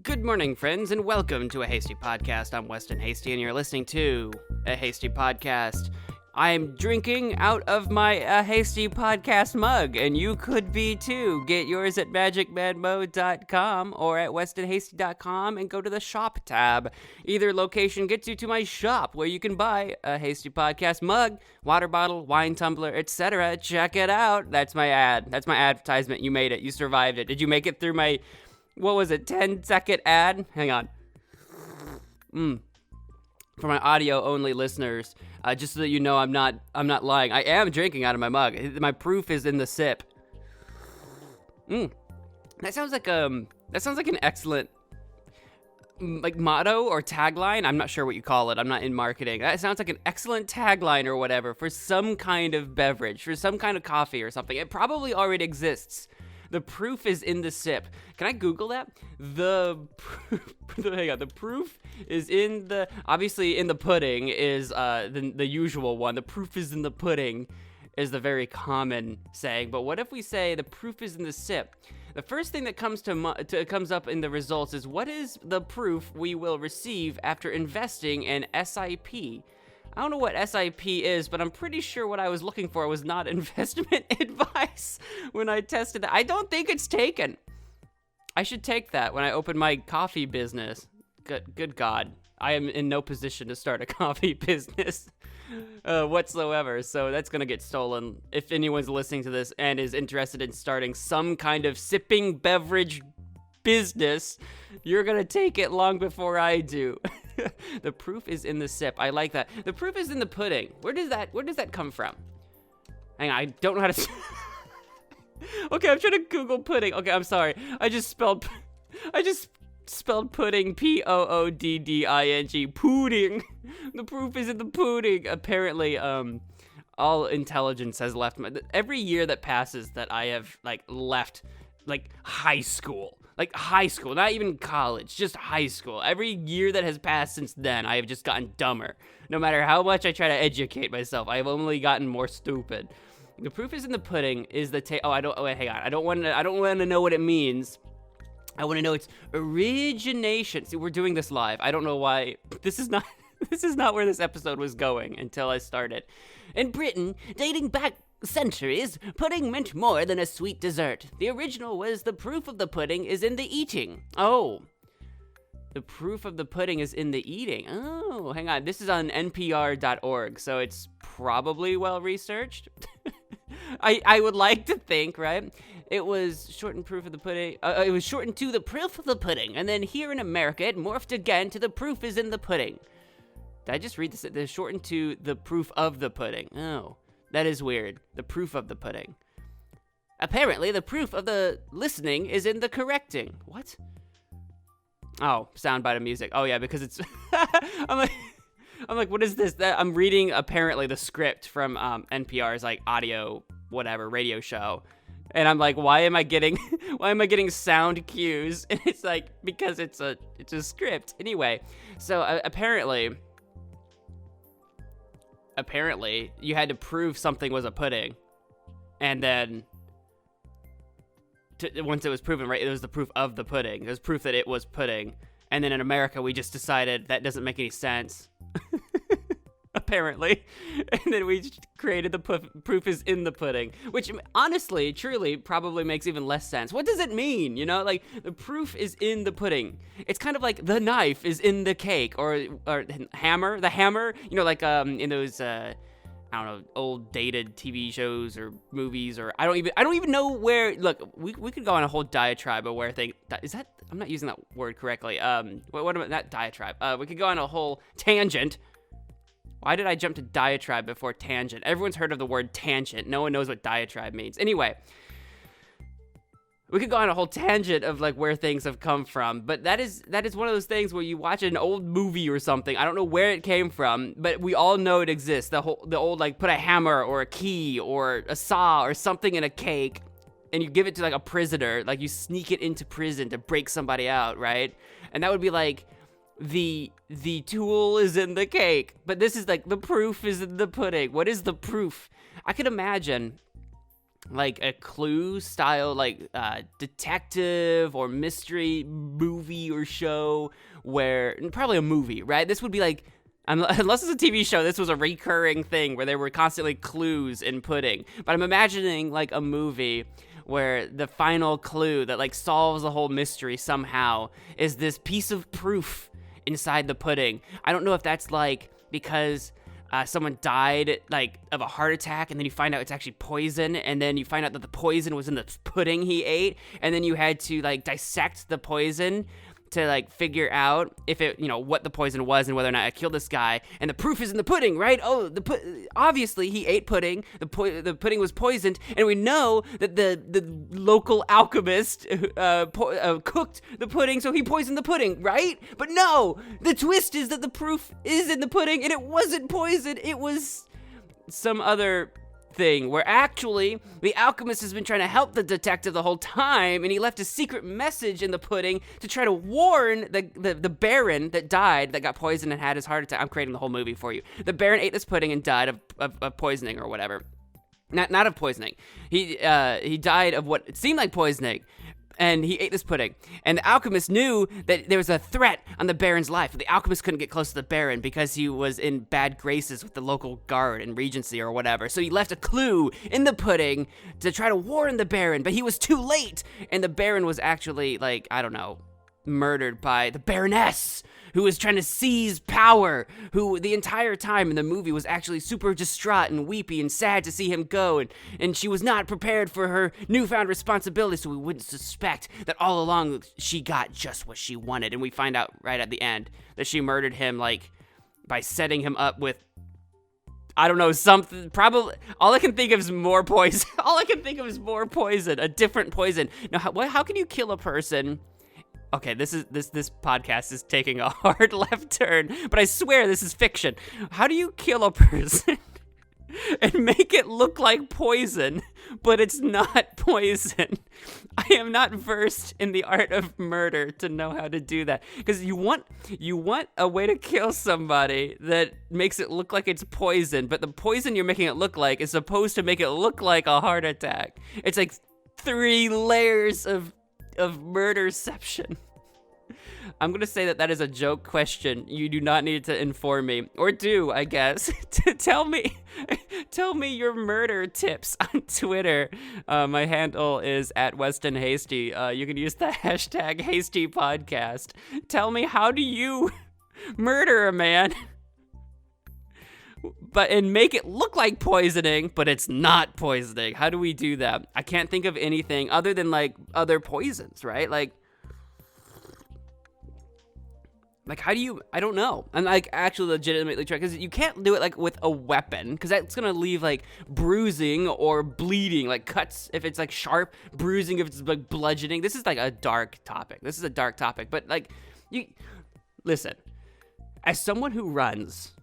Good morning, friends, and welcome to A Hasty Podcast. I'm Weston Hasty, and you're listening to A Hasty Podcast. I'm drinking out of my A Hasty Podcast mug, and you could be too. Get yours at MagicManMo.com or at WestonHasty.com and go to the shop tab. Either location gets you to my shop, where you can buy a Hasty Podcast mug, water bottle, wine tumbler, etc. Check it out. That's my ad. That's my advertisement. You made it. You survived it. Did you make it through my... What was it, 10-second ad? Hang on. For my audio-only listeners, just so that you know I'm not lying. I am drinking out of my mug. My proof is in the sip. That sounds like an excellent motto or tagline. I'm not sure what you call it. I'm not in marketing. That sounds like an excellent tagline or whatever for some kind of beverage, for some kind of coffee or something. It probably already exists. The proof is in the sip. Can I Google that? Hang on. The proof is in the... Obviously, in the pudding is the usual one. The proof is in the pudding is the very common saying. But what if we say the proof is in the sip? The first thing that comes up in the results is, what is the proof we will receive after investing in SIP? I don't know what SIP is, but I'm pretty sure what I was looking for was not investment advice when I tested that. I don't think it's taken. I should take that when I open my coffee business. Good God. I am in no position to start a coffee business whatsoever, so that's going to get stolen. If anyone's listening to this and is interested in starting some kind of sipping beverage business, you're going to take it long before I do. The proof is in the sip. I like that. The proof is in the pudding. Where does that come from? Hang on, I don't know how to... Okay, I'm trying to Google pudding. Okay, I'm sorry. I just spelled pudding, P-O-O-D-D-I-N-G. Pudding. The proof is in the pudding. Apparently, all intelligence has left my... Every year that passes that I have, left, high school, not even college, just high school. Every year that has passed since then, I have just gotten dumber. No matter how much I try to educate myself, I have only gotten more stupid. The proof is in the pudding is the hang on. I don't want to know what it means. I want to know its origination. See, we're doing this live. I don't know why. This is not where this episode was going until I started. In Britain, dating back centuries, pudding meant more than a sweet dessert. The original was the proof of the pudding is in the eating. Oh, the proof of the pudding is in the eating. Oh, hang on. This is on npr.org, so it's probably well researched. I would like to think, right? It was shortened proof of the pudding. It was shortened to the proof of the pudding, and then here in America, it morphed again to the proof is in the pudding. Did I just read this? They're shortened to the proof of the pudding. Oh. That is weird. The proof of the pudding. Apparently, the proof of the listening is in the correcting. What? Oh, soundbite of music. Oh yeah, because it's... I'm like, what is this? I'm reading apparently the script from NPR's audio radio show, and I'm like, why am I getting sound cues? And it's because it's a script. Anyway, so apparently you had to prove something was a pudding, and then once it was proven, right, it was the proof of the pudding. It was proof that it was pudding. And then in America, we just decided that doesn't make any sense, apparently. And then we created the proof is in the pudding, which honestly, truly, probably makes even less sense. What does it mean? The proof is in the pudding. It's kind of like the knife is in the cake, or hammer, the hammer, in those, I don't know, old dated TV shows or movies, or I don't even know where. Look, we could go on a whole diatribe of where I'm not using that word correctly. What about that diatribe? We could go on a whole tangent. Why did I jump to diatribe before tangent? Everyone's heard of the word tangent. No one knows what diatribe means. Anyway, we could go on a whole tangent of where things have come from, but that is one of those things where you watch an old movie or something. I don't know where it came from, but we all know it exists. The old put a hammer or a key or a saw or something in a cake, and you give it to a prisoner. You sneak it into prison to break somebody out, right? And that would be the tool is in the cake, but this is the proof is in the pudding. What is the proof? I could imagine like a Clue style, like detective or mystery movie or show where, probably a movie, right? This would be like, unless it's a TV show, this was a recurring thing where there were constantly clues in pudding. But I'm imagining like a movie where the final clue that like solves the whole mystery somehow is this piece of proof inside the pudding. I don't know if that's like because someone died like of a heart attack, and then you find out it's actually poison, and then you find out that the poison was in the pudding he ate, and then you had to like dissect the poison to like figure out if it, what the poison was and whether or not it killed this guy. And the proof is in the pudding, right? Oh, obviously he ate pudding. The pudding was poisoned, and we know that the local alchemist cooked the pudding, so he poisoned the pudding, right? But no, the twist is that the proof is in the pudding, and it wasn't poison. It was some other thing where actually the alchemist has been trying to help the detective the whole time, and he left a secret message in the pudding to try to warn the Baron that died, that got poisoned and had his heart attack. I'm creating the whole movie for you. The Baron ate this pudding and died of poisoning or whatever. Not of poisoning. He died of what seemed like poisoning. And he ate this pudding. And the alchemist knew that there was a threat on the Baron's life. But the alchemist couldn't get close to the Baron because he was in bad graces with the local guard and regency or whatever. So he left a clue in the pudding to try to warn the Baron. But he was too late. And the Baron was actually, like, I don't know, murdered by the Baroness, who was trying to seize power, who the entire time in the movie was actually super distraught and weepy and sad to see him go, and she was not prepared for her newfound responsibility, so we wouldn't suspect that all along she got just what she wanted. And we find out right at the end that she murdered him, like, by setting him up with, I don't know, something, probably, all I can think of is more poison. A different poison. Now, how can you kill a person? Okay, this podcast is taking a hard left turn, but I swear this is fiction. How do you kill a person and make it look like poison, but it's not poison? I am not versed in the art of murder to know how to do that, because you want a way to kill somebody that makes it look like it's poison, but the poison you're making it look like is supposed to make it look like a heart attack. It's like 3 layers of murderception. I'm going to say that is a joke question. You do not need to inform me, or do, I guess. Tell me your murder tips on Twitter. My handle is @WestonHasty. You can use the hashtag Hasty Podcast. Tell me, how do you murder a man? And make it look like poisoning, but it's not poisoning. How do we do that? I can't think of anything other than like other poisons, right? Like how do you, I don't know. I'm like actually legitimately trying, because you can't do it like with a weapon, because that's gonna leave like bruising or bleeding, like cuts if it's like sharp, bruising if it's like bludgeoning. This is like a dark topic. But like, listen, as someone who runs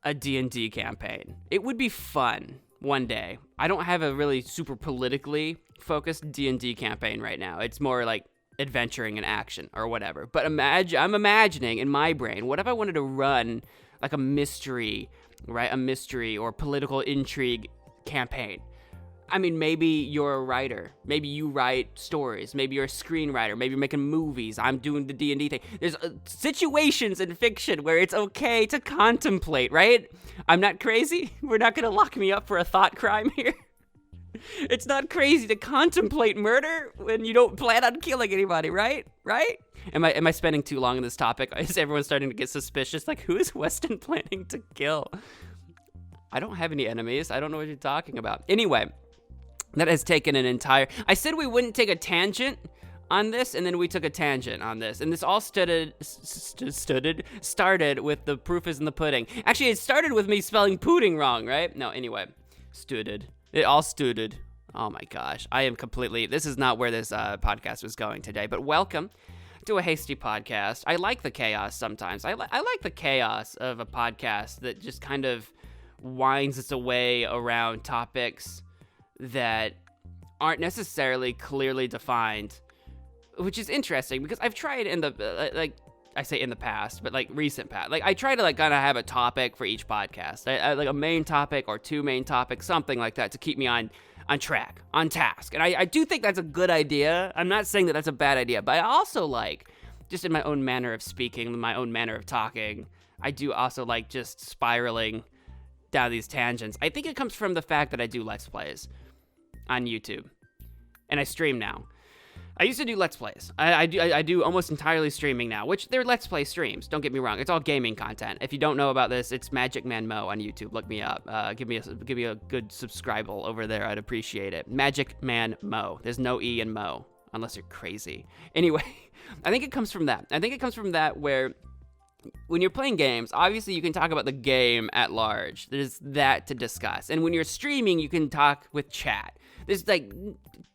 a D&D campaign, it would be fun one day. I don't have a really super politically focused D&D campaign right now. It's more like adventuring and action or whatever. But I'm imagining in my brain, what if I wanted to run like a mystery, right? A mystery or political intrigue campaign. I mean, maybe you're a writer. Maybe you write stories. Maybe you're a screenwriter. Maybe you're making movies. I'm doing the D&D thing. There's situations in fiction where it's okay to contemplate, right? I'm not crazy. We're not going to lock me up for a thought crime here. It's not crazy to contemplate murder when you don't plan on killing anybody, right? Right? Am I spending too long on this topic? Is everyone starting to get suspicious? Like, who is Weston planning to kill? I don't have any enemies. I don't know what you're talking about. Anyway, that has taken an entire... I said we wouldn't take a tangent on this, and then we took a tangent on this. And this all started with the proof is in the pudding. Actually, it started with me spelling pudding wrong, right? No, anyway. It all stooded. Oh my gosh. I am completely... This is not where this podcast was going today, but welcome to A Hasty Podcast. I like the chaos sometimes. I like the chaos of a podcast that just kind of winds its way around topics that aren't necessarily clearly defined, which is interesting because I've tried in the, I say in the past, but like recent past, like I try to like kind of have a topic for each podcast, I like a main topic or 2 main topics, something like that to keep me on on track, on task. And I do think that's a good idea. I'm not saying that that's a bad idea, but I also like, just in my own manner of speaking, my own manner of talking, I do also like just spiraling down these tangents. I think it comes from the fact that I do Let's Plays on YouTube, and I stream now. I used to do Let's Plays. I do almost entirely streaming now, which they're Let's Play streams. Don't get me wrong. It's all gaming content. If you don't know about this, it's MagicManMo on YouTube. Look me up. Give me a good subscribe over there. I'd appreciate it. MagicManMo. There's no E in Mo, unless you're crazy. Anyway, I think it comes from that. I think it comes from that where when you're playing games, obviously you can talk about the game at large. There's that to discuss. And when you're streaming, you can talk with chat. There's like,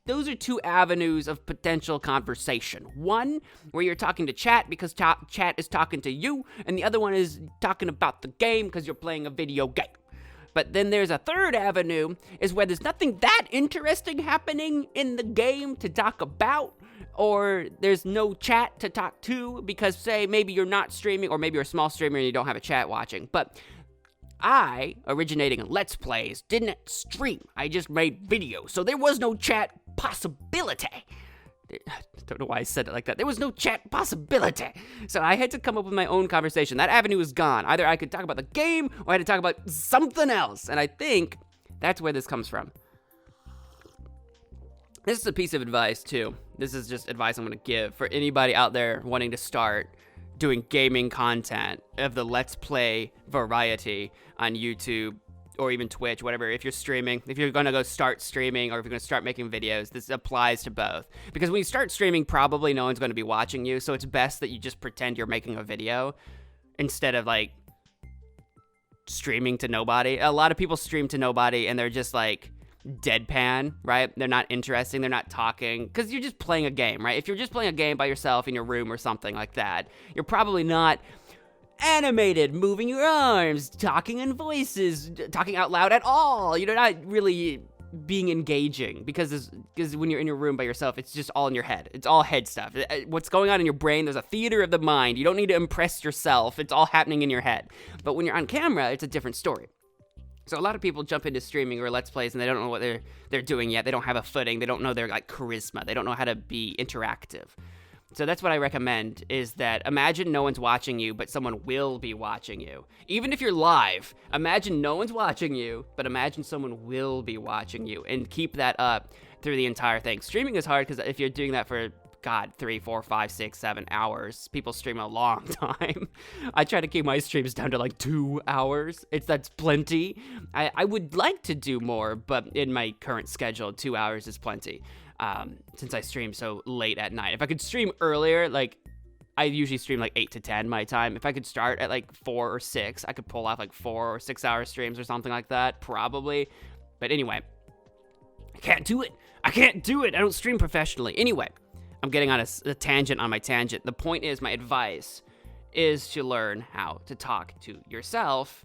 those are two avenues of potential conversation. One, where you're talking to chat because chat is talking to you, and the other one is talking about the game because you're playing a video game. But then there's a third avenue, is where there's nothing that interesting happening in the game to talk about, or there's no chat to talk to because, say, maybe you're not streaming, or maybe you're a small streamer and you don't have a chat watching. But I, originating in Let's Plays, didn't stream. I just made videos, so there was no chat possibility. I don't know why I said it like that. There was no chat possibility. So I had to come up with my own conversation. That avenue was gone. Either I could talk about the game, or I had to talk about something else. And I think that's where this comes from. This is a piece of advice, too. This is just advice I'm going to give for anybody out there wanting to start doing gaming content of the Let's Play variety on YouTube or even Twitch, whatever. If you're streaming, if you're going to go start streaming, or if you're going to start making videos, this applies to both. Because when you start streaming, probably no one's going to be watching you, so it's best that you just pretend you're making a video instead of, like, streaming to nobody. A lot of people stream to nobody, and they're just, like, deadpan, right? They're not interesting, they're not talking, because you're just playing a game, right? If you're just playing a game by yourself in your room or something like that, you're probably not animated, moving your arms, talking in voices, talking out loud at all. You're not really being engaging, because when you're in your room by yourself, it's just all in your head. It's all head stuff. What's going on in your brain, there's a theater of the mind. You don't need to impress yourself. It's all happening in your head. But when you're on camera, it's a different story. So a lot of people jump into streaming or Let's Plays, and they don't know what they're doing yet. They don't have a footing. They don't know their, like, charisma. They don't know how to be interactive. So that's what I recommend, is that imagine no one's watching you, but someone will be watching you. Even if you're live, imagine no one's watching you, but imagine someone will be watching you, and keep that up through the entire thing. Streaming is hard because if you're doing that for, 3, 4, 5, 6, 7 hours. People stream a long time. I try to keep my streams down to like 2 hours. That's plenty. I would like to do more, but in my current schedule, 2 hours is plenty. Since I stream so late at night. If I could stream earlier, like, I usually stream like 8 to 10 my time. If I could start at like 4 or 6, I could pull off like 4 or 6 hour streams or something like that, probably. But anyway, I can't do it. I don't stream professionally. Anyway, I'm getting on a tangent on my tangent. The point is, my advice is to learn how to talk to yourself,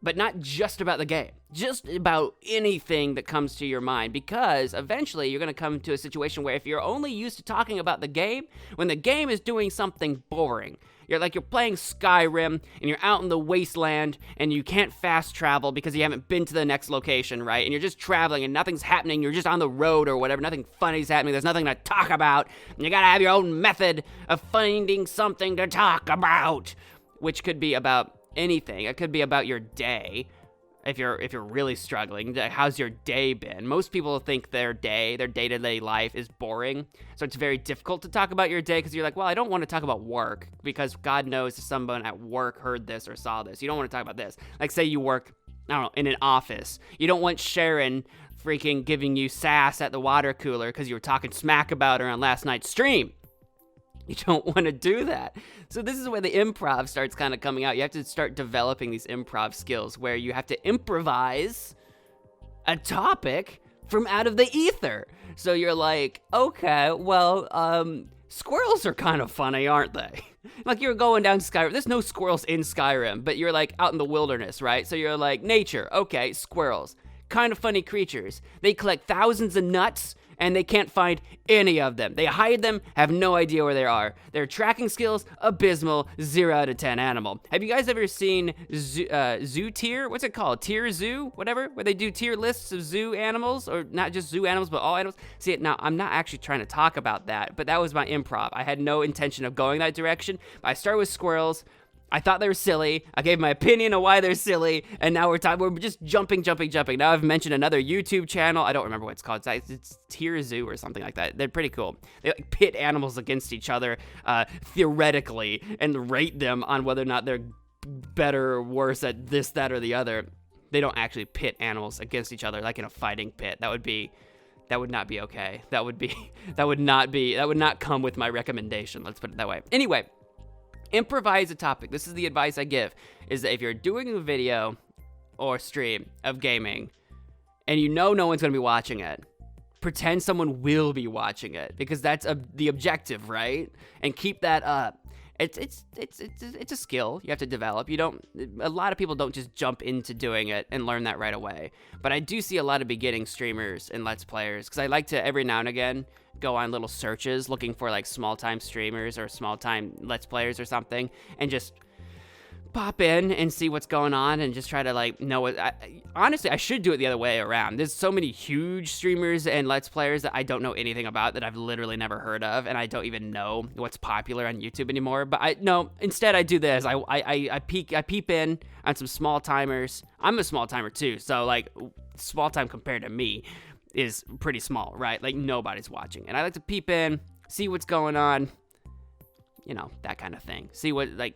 but not just about the game, just about anything that comes to your mind, because eventually you're going to come to a situation where if you're only used to talking about the game, when the game is doing something boring, you're playing Skyrim and you're out in the wasteland and you can't fast travel because you haven't been to the next location, right? And you're just traveling and nothing's happening. You're just on the road or whatever. Nothing funny's happening. There's nothing to talk about. And you got to have your own method of finding something to talk about, which could be about anything. It could be about your day. If you're really struggling, how's your day been? Most people think their day-to-day life is boring, so it's very difficult to talk about your day because you're like, well, I don't want to talk about work because God knows if someone at work heard this or saw this. You don't want to talk about this. Like, say you work, I don't know, in an office. You don't want Sharon freaking giving you sass at the water cooler because you were talking smack about her on last night's stream. You don't want to do that. So this is where the improv starts kind of coming out. You have to start developing these improv skills where you have to improvise a topic from out of the ether. So you're like, okay, well, squirrels are kind of funny, aren't they? Like, you're going down Skyrim. There's no squirrels in Skyrim, but you're like out in the wilderness, right? So you're like, nature, okay, squirrels. Kind of funny creatures. They collect thousands of nuts and they can't find any of them. They hide them, have no idea where they are. Their tracking skills, abysmal, 0 out of 10 animal. Have you guys ever seen Zoo Tier? What's it called? Tier Zoo? Whatever? Where they do tier lists of zoo animals, or not just zoo animals, but all animals. See, now, I'm not actually trying to talk about that, but that was my improv. I had no intention of going that direction. I started with squirrels. I thought they were silly. I gave my opinion on why they're silly, and now we're just jumping. Now I've mentioned another YouTube channel. I don't remember what it's called. It's Tier Zoo or something like that. They're pretty cool. They like pit animals against each other, theoretically, and rate them on whether or not they're better or worse at this, that, or the other. They don't actually pit animals against each other like in a fighting pit. That would not be okay. That would not come with my recommendation. Let's put it that way. Anyway. Improvise a topic. This is the advice I give, is that if you're doing a video or stream of gaming and you know no one's going to be watching it, pretend someone will be watching it, because that's the objective, right? And keep that up. It's a skill you have to develop. A lot of people don't just jump into doing it and learn that right away. But I do see a lot of beginning streamers and Let's Players, because I like to every now and again go on little searches looking for like small-time streamers or small-time Let's Players or something, and just pop in and see what's going on and just try to like know what. Honestly, I should do it the other way around. There's so many huge streamers and Let's Players that I don't know anything about, that I've literally never heard of, and I don't even know what's popular on YouTube anymore. But instead I do this. I peep in on some small timers. I'm a small timer too, so like small time compared to me is pretty small, right? Like nobody's watching, and I like to peep in, see what's going on, that kind of thing. See what, like,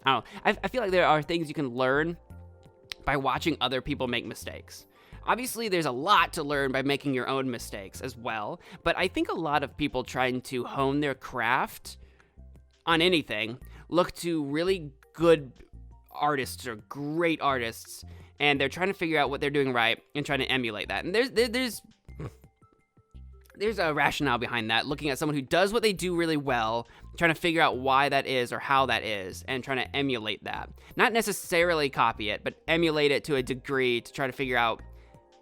I don't know. I feel like there are things you can learn by watching other people make mistakes. Obviously, there's a lot to learn by making your own mistakes as well, but I think a lot of people trying to hone their craft on anything look to really good artists or great artists, and they're trying to figure out what they're doing right and trying to emulate that. And there's a rationale behind that, looking at someone who does what they do really well, trying to figure out why that is or how that is, and trying to emulate that. Not necessarily copy it, but emulate it to a degree to try to figure out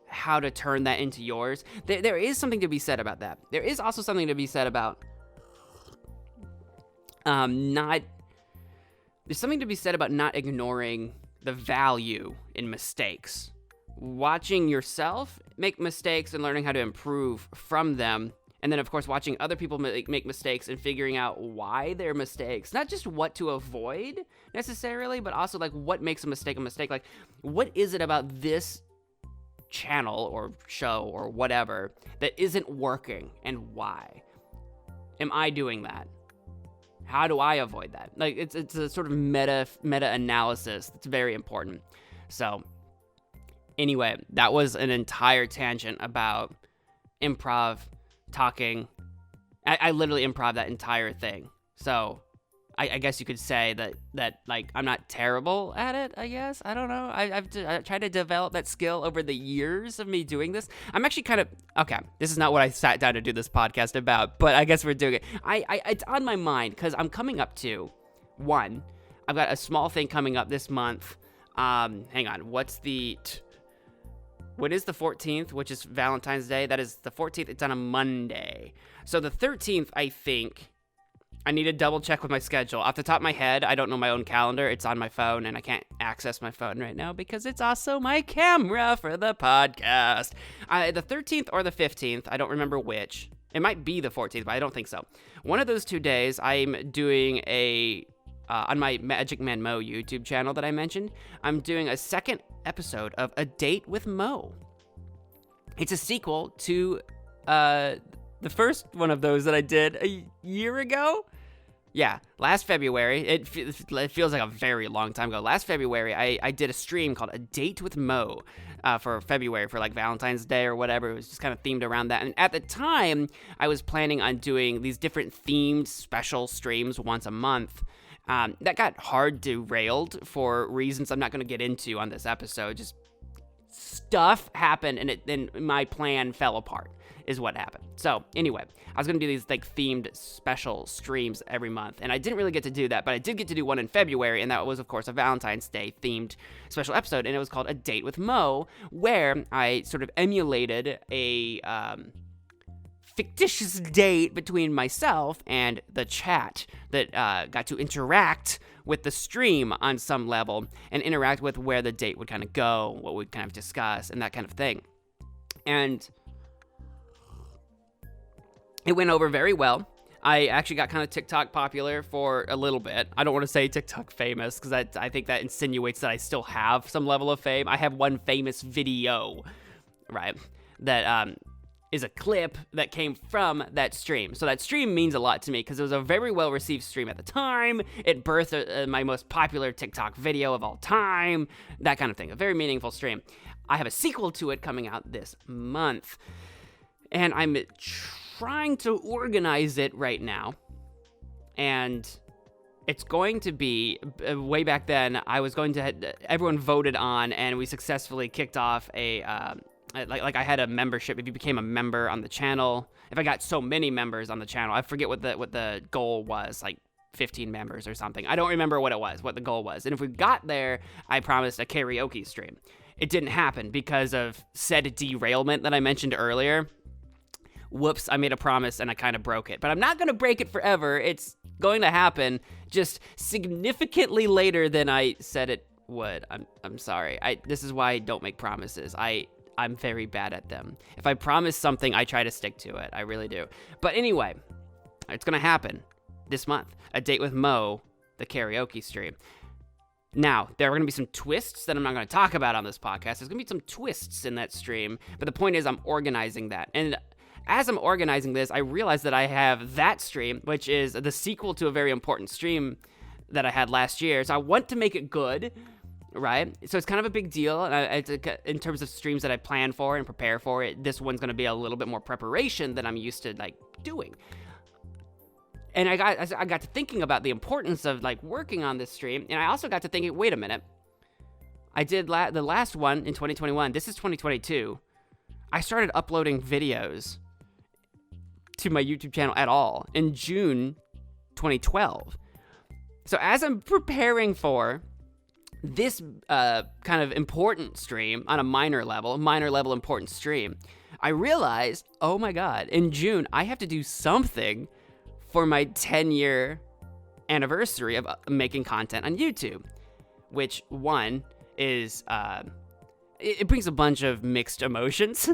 how to turn that into yours. There is something to be said about that. There is also something to be said about not ignoring the value in mistakes. Watching yourself make mistakes and learning how to improve from them, and then of course watching other people make mistakes and figuring out why they're mistakes. Not just what to avoid necessarily, but also like what makes a mistake. Like, what is it about this channel or show or whatever that isn't working, and why? Am I doing that? How do I avoid that? Like, it's a sort of meta analysis that's very important. So anyway, that was an entire tangent about improv, talking. I literally improv that entire thing. So I guess you could say that like I'm not terrible at it, I guess. I don't know. I've tried to develop that skill over the years of me doing this. I'm actually kind of, okay, this is not what I sat down to do this podcast about, but I guess we're doing it. It's on my mind because I'm coming up to, I've got a small thing coming up this month. Hang on, what is the 14th, which is Valentine's Day? That is the 14th. It's on a Monday. So the 13th, I think, I need to double check with my schedule. Off the top of my head, I don't know my own calendar. It's on my phone, and I can't access my phone right now because it's also my camera for the podcast. The 13th or the 15th, I don't remember which. It might be the 14th, but I don't think so. One of those 2 days, I'm doing on my MagicManMo YouTube channel that I mentioned, I'm doing a second episode of A Date with Mo. It's a sequel to the first one of those that I did a year ago. Yeah, last February. It feels like a very long time ago. Last February, I did a stream called A Date with Mo for February, for like Valentine's Day or whatever. It was just kind of themed around that. And at the time, I was planning on doing these different themed special streams once a month. That got hard derailed for reasons I'm not going to get into on this episode. Just stuff happened, and then my plan fell apart, is what happened. So anyway, I was going to do these like themed special streams every month, and I didn't really get to do that, but I did get to do one in February, and that was, of course, a Valentine's Day themed special episode, and it was called A Date with Mo, where I sort of emulated a fictitious date between myself and the chat that got to interact with the stream on some level and interact with where the date would kind of go, what we'd kind of discuss, and that kind of thing. And it went over very well. I actually got kind of TikTok popular for a little bit. I don't want to say TikTok famous because I think that insinuates that I still have some level of fame. I have one famous video, right, that is a clip that came from that stream. So that stream means a lot to me because it was a very well-received stream at the time. It birthed my most popular TikTok video of all time, that kind of thing. A very meaningful stream. I have a sequel to it coming out this month, and I'm trying to organize it right now. And it's going to be, way back then, I was going to, everyone voted on, and we successfully kicked off a, like I had a membership. If you became a member on the channel, if I got so many members on the channel, I forget what the goal was, like 15 members or something. I don't remember what the goal was. And if we got there, I promised a karaoke stream. It didn't happen because of said derailment that I mentioned earlier. Whoops, I made a promise and I kind of broke it. But I'm not going to break it forever. It's going to happen just significantly later than I said it would. I'm sorry. This is why I don't make promises. I'm very bad at them. If I promise something, I try to stick to it. I really do. But anyway, it's going to happen this month. A Date with Mo, the karaoke stream. Now, there are going to be some twists that I'm not going to talk about on this podcast. There's going to be some twists in that stream. But the point is I'm organizing that. And as I'm organizing this, I realized that I have that stream, which is the sequel to a very important stream that I had last year. So I want to make it good, right? So it's kind of a big deal. And in terms of streams that I plan for and prepare for it, this one's going to be a little bit more preparation than I'm used to like doing. And I got to thinking about the importance of like working on this stream. And I also got to thinking, wait a minute. I did the last one in 2021. This is 2022. I started uploading videos to my YouTube channel at all in June 2012. So as I'm preparing for this kind of important stream on a minor level important stream, I realized, oh my God, in June, I have to do something for my 10-year anniversary of making content on YouTube, which one is, it brings a bunch of mixed emotions.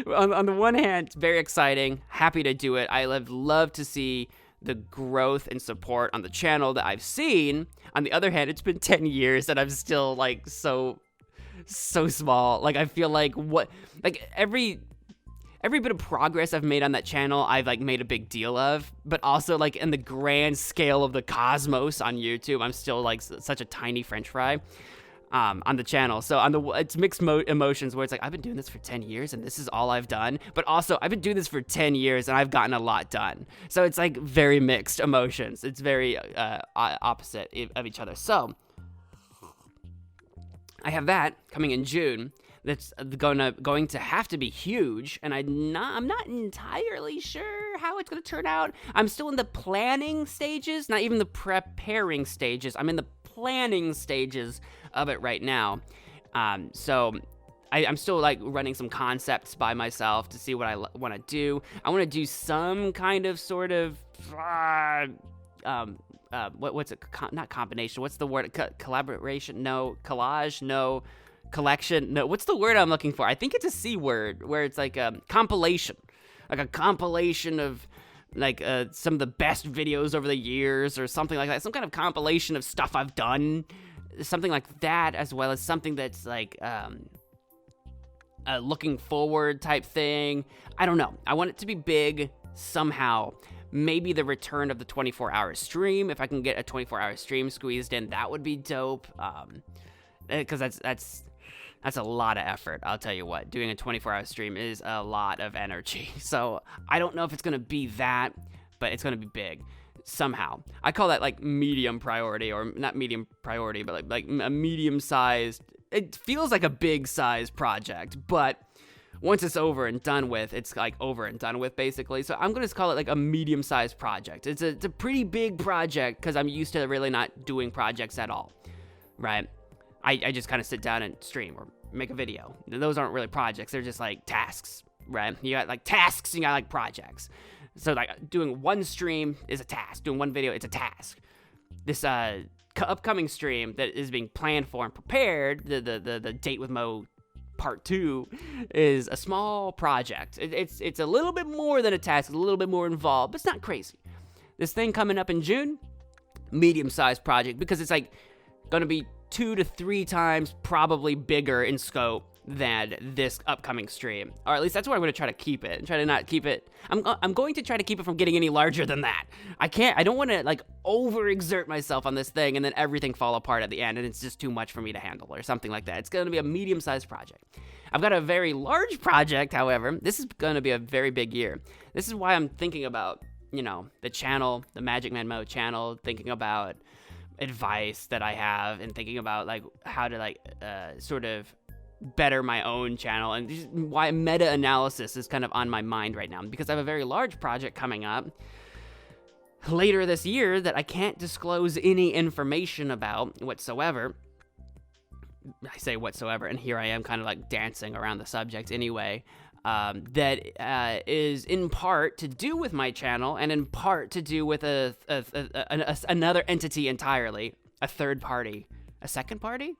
On the one hand, it's very exciting, happy to do it. I love to see the growth and support on the channel that I've seen. On the other hand, it's been 10 years and I'm still like so small. Like I feel like every bit of progress I've made on that channel, I've like made a big deal of, but also like in the grand scale of the cosmos on YouTube, I'm still like such a tiny French fry. On the channel. So it's mixed emotions where it's like, I've been doing this for 10 years and this is all I've done. But also, I've been doing this for 10 years and I've gotten a lot done. So it's like very mixed emotions. It's very opposite of each other. So I have that coming in June. That's going to have to be huge. And I'm not entirely sure how it's going to turn out. I'm still in the planning stages, not even the preparing stages. I'm in the planning stages of it right now. So I'm still like running some concepts by myself to see what I want to do. I want to do some kind of sort of what's it? Not combination. What's the word? Collaboration? No. Collage? No. Collection? No. What's the word I'm looking for? I think it's a C word where it's like a compilation, like a compilation of like some of the best videos over the years or something like that. Some kind of compilation of stuff I've done. Something like that, as well as something that's like a looking forward type thing. I don't know. I want it to be big somehow. Maybe the return of the 24-hour stream. If I can get a 24-hour stream squeezed in, that would be dope. Because that's a lot of effort. I'll tell you what. Doing a 24-hour stream is a lot of energy. So I don't know if it's gonna be that, but it's gonna be big. Somehow. I call that like medium priority, or not medium priority, but like a medium-sized, it feels like a big-sized project, but once it's over and done with, it's like over and done with basically. So I'm going to call it like a medium-sized project. It's a pretty big project because I'm used to really not doing projects at all, right? I just kind of sit down and stream or make a video. Those aren't really projects. They're just like tasks, right? You got like tasks, and you got like projects. So like doing one stream is a task. Doing one video, it's a task. This upcoming stream that is being planned for and prepared, the Date with Mo Part 2, is a small project. It's a little bit more than a task, a little bit more involved, but it's not crazy. This thing coming up in June, medium-sized project, because it's like going to be 2 to 3 times probably bigger in scope than this upcoming stream, or at least that's what I'm going to try to keep it, and try to not keep it. I'm going to try to keep it from getting any larger than that. I don't want to like overexert myself on this thing and then everything fall apart at the end and it's just too much for me to handle or something like that. It's going to be a medium-sized project. I've got a very large project, however. This is going to be a very big year. This is why I'm thinking about, the channel, the MagicManMo channel, thinking about advice that I have, and thinking about like how to sort of better my own channel, and just why meta-analysis is kind of on my mind right now, because I have a very large project coming up later this year that I can't disclose any information about whatsoever. I say whatsoever, and here I am kind of like dancing around the subject anyway. That is in part to do with my channel, and in part to do with another entity entirely, a third party, a second party.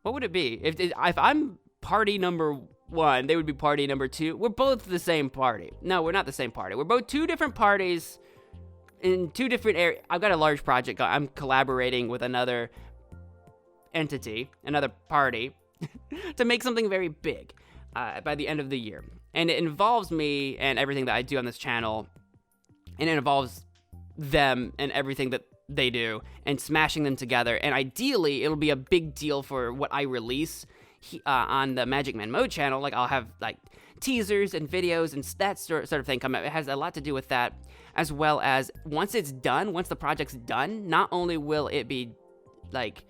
What would it be? If I'm party number 1, they would be party number 2. We're both the same party. No, we're not the same party. We're both 2 different parties in 2 different areas. I've got a large project. I'm collaborating with another entity, another party, to make something very big by the end of the year. And it involves me and everything that I do on this channel, and it involves them and everything that they do, and smashing them together. And ideally, it'll be a big deal for what I release on the MagicManMo channel. Like, I'll have like teasers and videos and that sort of thing come out. It has a lot to do with that, as well as once the project's done, not only will it be like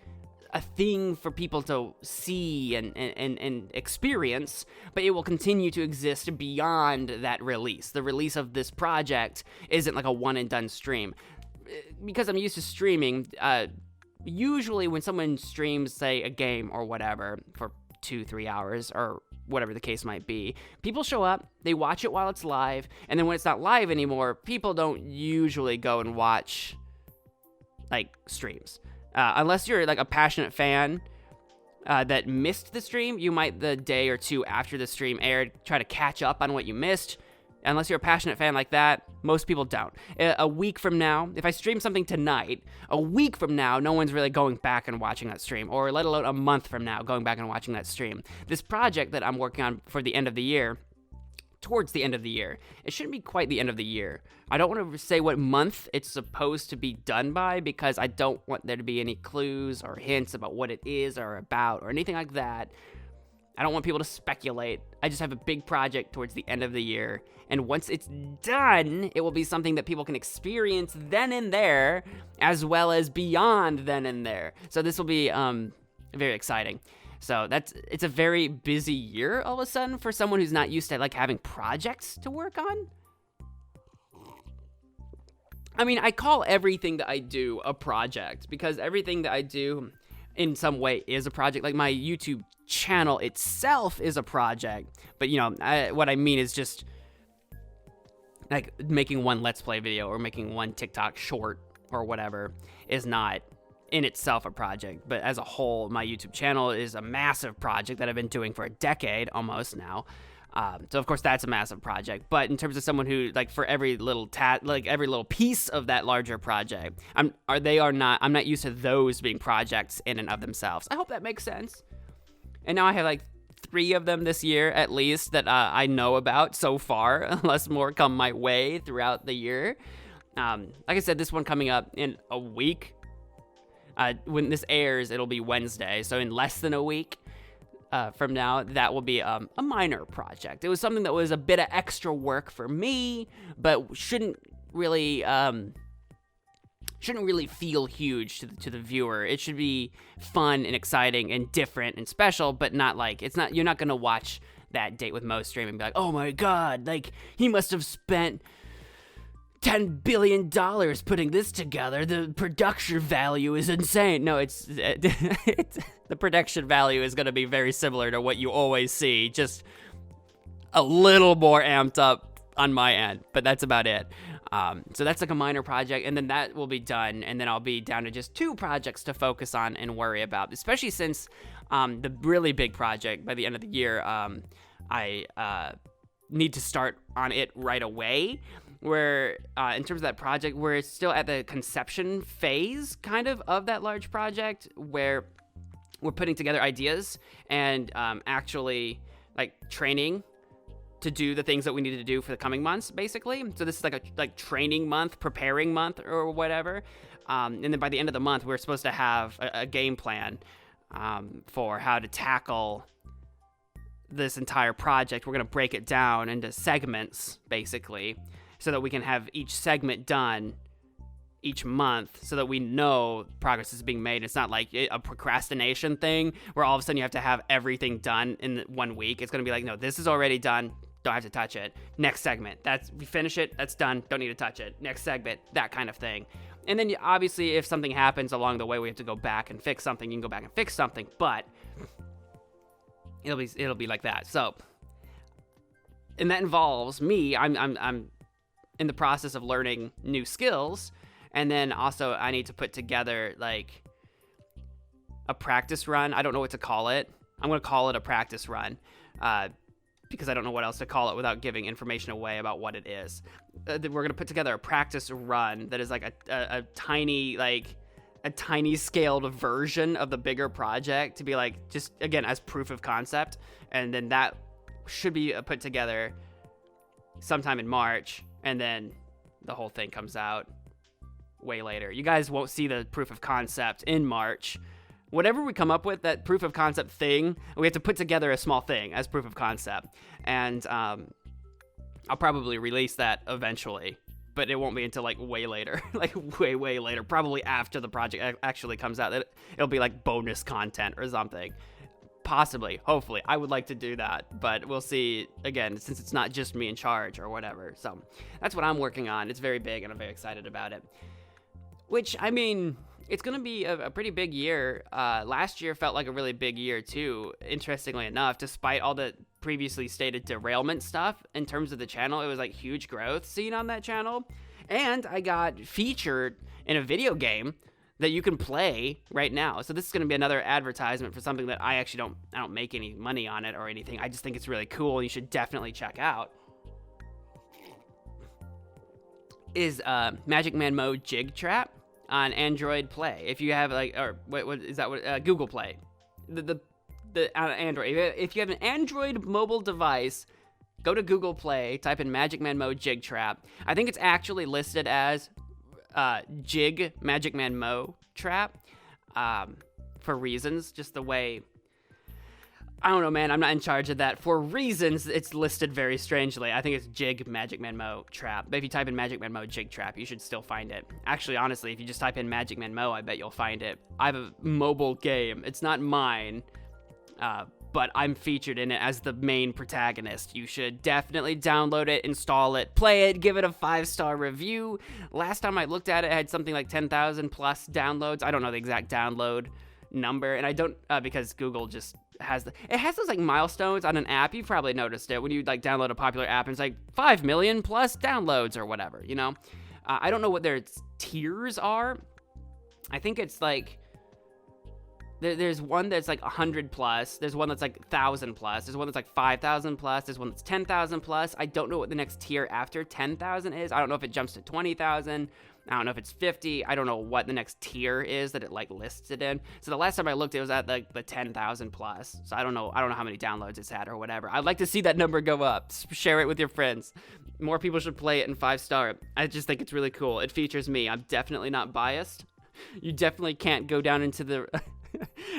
a thing for people to see and experience, but it will continue to exist beyond that release. The release of this project isn't like a one and done stream. Because I'm used to streaming, usually when someone streams, say, a game or whatever for 2-3 hours or whatever the case might be, people show up, they watch it while it's live, and then when it's not live anymore, people don't usually go and watch like streams. Unless you're like a passionate fan that missed the stream, you might, the day or 2 after the stream aired, try to catch up on what you missed. Unless you're a passionate fan like that, most people don't. A week from now, if I stream something tonight, a week from now, no one's really going back and watching that stream, or let alone a month from now going back and watching that stream. This project that I'm working on for the end of the year, towards the end of the year, it shouldn't be quite the end of the year. I don't want to say what month it's supposed to be done by, because I don't want there to be any clues or hints about what it is or about or anything like that. I don't want people to speculate. I just have a big project towards the end of the year, and once it's done, it will be something that people can experience then and there, as well as beyond then and there. So this will be very exciting. So it's a very busy year all of a sudden for someone who's not used to like having projects to work on. I mean, I call everything that I do a project, because everything that I do in some way is a project. Like my YouTube channel itself is a project, but what I mean is just like making one Let's Play video or making one TikTok short or whatever is not in itself a project. But as a whole, my YouTube channel is a massive project that I've been doing for a decade almost now. So of course that's a massive project. But in terms of someone who, like, for every little every little piece of that larger project, I'm not used to those being projects in and of themselves. I hope that makes sense. And now I have like 3 of them this year at least that I know about so far, unless more come my way throughout the year. Like I said, this one coming up in a week. When this airs, it'll be Wednesday, so in less than a week from now, that will be a minor project. It was something that was a bit of extra work for me, but shouldn't really feel huge to the viewer. It should be fun and exciting and different and special, but not like, you're not gonna watch that Date with Mo stream and be like, oh my god, like he must have spent $10 billion putting this together. The production value is insane. No, the production value is going to be very similar to what you always see, just a little more amped up on my end, but that's about it. So that's like a minor project, and then that will be done, and then I'll be down to just 2 projects to focus on and worry about, especially since the really big project by the end of the year, I need to start on it right away, where in terms of that project, we're still at the conception phase kind of that large project, where we're putting together ideas and actually like training to do the things that we needed to do for the coming months, basically. So this is like a training month, preparing month, or whatever. And then by the end of the month, we're supposed to have a game plan for how to tackle this entire project. We're going to break it down into segments, basically, so that we can have each segment done each month, so that we know progress is being made. It's not like a procrastination thing where all of a sudden you have to have everything done in 1 week. It's going to be like, no, this is already done. Don't have to touch it. Next segment. We finish it. That's done. Don't need to touch it. Next segment. That kind of thing. And then obviously if something happens along the way, we have to go back and fix something. You can go back and fix something, but it'll be like that. So, and that involves me. I'm in the process of learning new skills. And then also I need to put together like a practice run. I don't know what to call it. I'm going to call it a practice run because I don't know what else to call it without giving information away about what it is. We're going to put together a practice run that is like a tiny scaled version of the bigger project to be like, just again, as proof of concept. And then that should be put together sometime in March. And then the whole thing comes out way later. You guys won't see the proof of concept in March. Whatever we come up with, that proof of concept thing, we have to put together a small thing as proof of concept. And I'll probably release that eventually, but it won't be until like way later, like way later, probably after the project actually comes out. It'll be like bonus content or something. Possibly, hopefully. I would like to do that, but we'll see, again, since it's not just me in charge or whatever. So that's what I'm working on. It's very big, and I'm very excited about it. Which, I mean, it's going to be a pretty big year. Last year felt like a really big year, too, interestingly enough. Despite all the previously stated derailment stuff, in terms of the channel, it was like huge growth seen on that channel. And I got featured in a video game that you can play right now. So this is going to be another advertisement for something that I actually don't make any money on it or anything. I just think it's really cool, and you should definitely check out. Is MagicManMo JigTrap on Android Play. If you have like, or what is that? What Google Play, the Android. If you have an Android mobile device, go to Google Play, type in MagicManMo JigTrap. I think it's actually listed as Jig MagicManMo Trap for reasons, just the way. I don't know, man. I'm not in charge of that. For reasons, it's listed very strangely. I think it's Jig MagicManMo Trap. But if you type in MagicManMo JigTrap, you should still find it. Actually, honestly, if you just type in MagicManMo, I bet you'll find it. I have a mobile game. It's not mine, but I'm featured in it as the main protagonist. You should definitely download it, install it, play it, give it a 5-star review. Last time I looked at it, it had something like 10,000 plus downloads. I don't know the exact download number, and I don't because Google just has those like milestones on an app. You've probably noticed it when you like download a popular app and it's like 5 million plus downloads or whatever, you know. I don't know what their tiers are. I think it's like there's one that's like 100 plus, there's one that's like 1,000 plus, there's one that's like 5,000 plus, there's one that's 10,000 plus. I don't know what the next tier after 10,000 is. I don't know if it jumps to 20,000. I don't know if it's 50. I don't know what the next tier is that it like lists it in. So the last time I looked, it was at like the 10,000 plus. So I don't know how many downloads it's had or whatever. I'd like to see that number go up. Share it with your friends. More people should play it in 5-star. I just think it's really cool. It features me. I'm definitely not biased. You definitely can't go down into the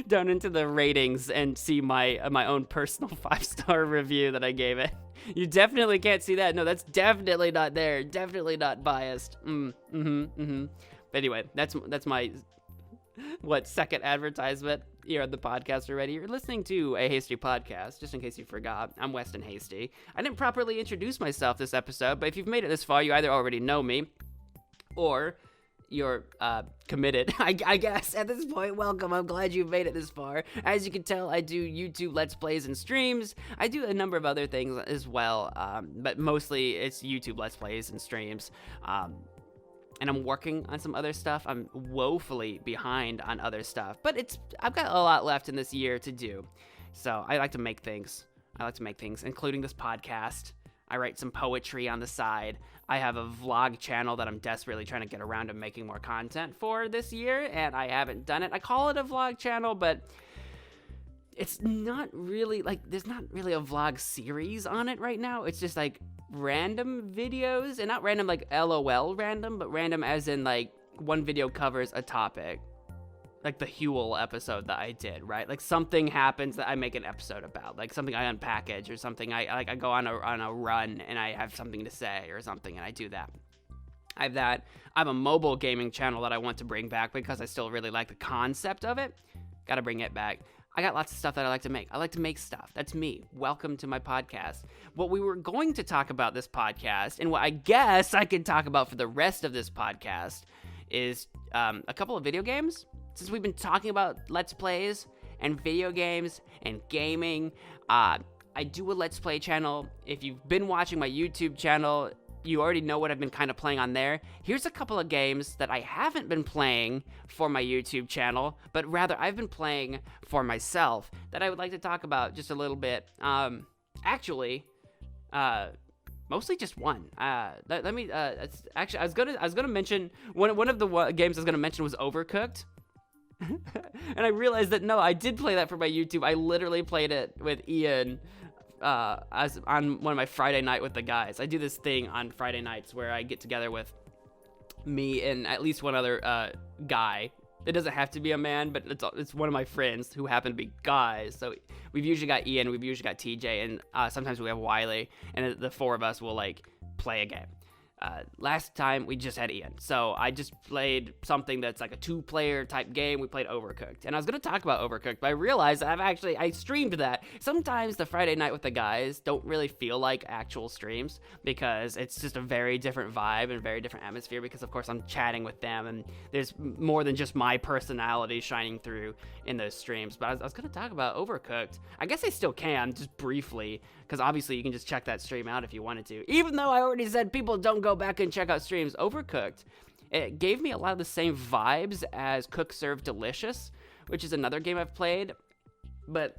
down into the ratings and see my own personal 5-star review that I gave it. You definitely can't see that. No, that's definitely not there. Definitely not biased. But anyway, that's my second advertisement here on the podcast already. You're listening to A Hasty Podcast, just in case you forgot. I'm Weston Hasty. I didn't properly introduce myself this episode, but if you've made it this far, you either already know me, or you're committed, I guess, at this point. Welcome. I'm glad you've made it this far. As you can tell, I do YouTube Let's Plays and streams. I do a number of other things as well, but mostly it's YouTube Let's Plays and streams. And I'm working on some other stuff. I'm woefully behind on other stuff, but I've got a lot left in this year to do. So I like to make things. Including this podcast. I write some poetry on the side. I have a vlog channel that I'm desperately trying to get around to making more content for this year, and I haven't done it. I call it a vlog channel, but it's not really, there's not really a vlog series on it right now. It's just, random videos, and not random, LOL random, but random as in, one video covers a topic. Like the Huel episode that I did, right? Something happens that I make an episode about, something I unpackage or something I go on a run and I have something to say or something, and I do that. I have that. I have a mobile gaming channel that I want to bring back because I still really like the concept of it. Gotta bring it back. I got lots of stuff that I like to make. I like to make stuff. That's me. Welcome to my podcast. What we were going to talk about this podcast, and what I guess I could talk about for the rest of this podcast, is a couple of video games. Since we've been talking about Let's Plays and video games and gaming, I do a Let's Play channel. If you've been watching my YouTube channel, you already know what I've been kind of playing on there. Here's a couple of games that I haven't been playing for my YouTube channel, but rather I've been playing for myself that I would like to talk about just a little bit. Mostly just one. Let me. Actually, I was gonna mention one of the games I was gonna mention was Overcooked. And I realized that no, I did play that for my YouTube. I literally played it with Ian as on one of my Friday night with the guys. I do this thing on Friday nights where I get together with me and at least one other guy. It doesn't have to be a man, but it's one of my friends who happen to be guys. So we've usually got Ian, we've usually got TJ, and sometimes we have Wiley, and the four of us will play a game. Last time we just had Ian, so I just played something that's like a 2-player type game. We played Overcooked, and I was going to talk about Overcooked, but I realized I streamed that. Sometimes the Friday night with the guys don't really feel like actual streams because it's just a very different vibe and a very different atmosphere because, of course, I'm chatting with them, and there's more than just my personality shining through in those streams. But I was going to talk about Overcooked. I guess I still can, just briefly, because obviously you can just check that stream out if you wanted to. Even though I already said people don't go back and check out streams, Overcooked, it gave me a lot of the same vibes as Cook Serve Delicious, which is another game I've played, but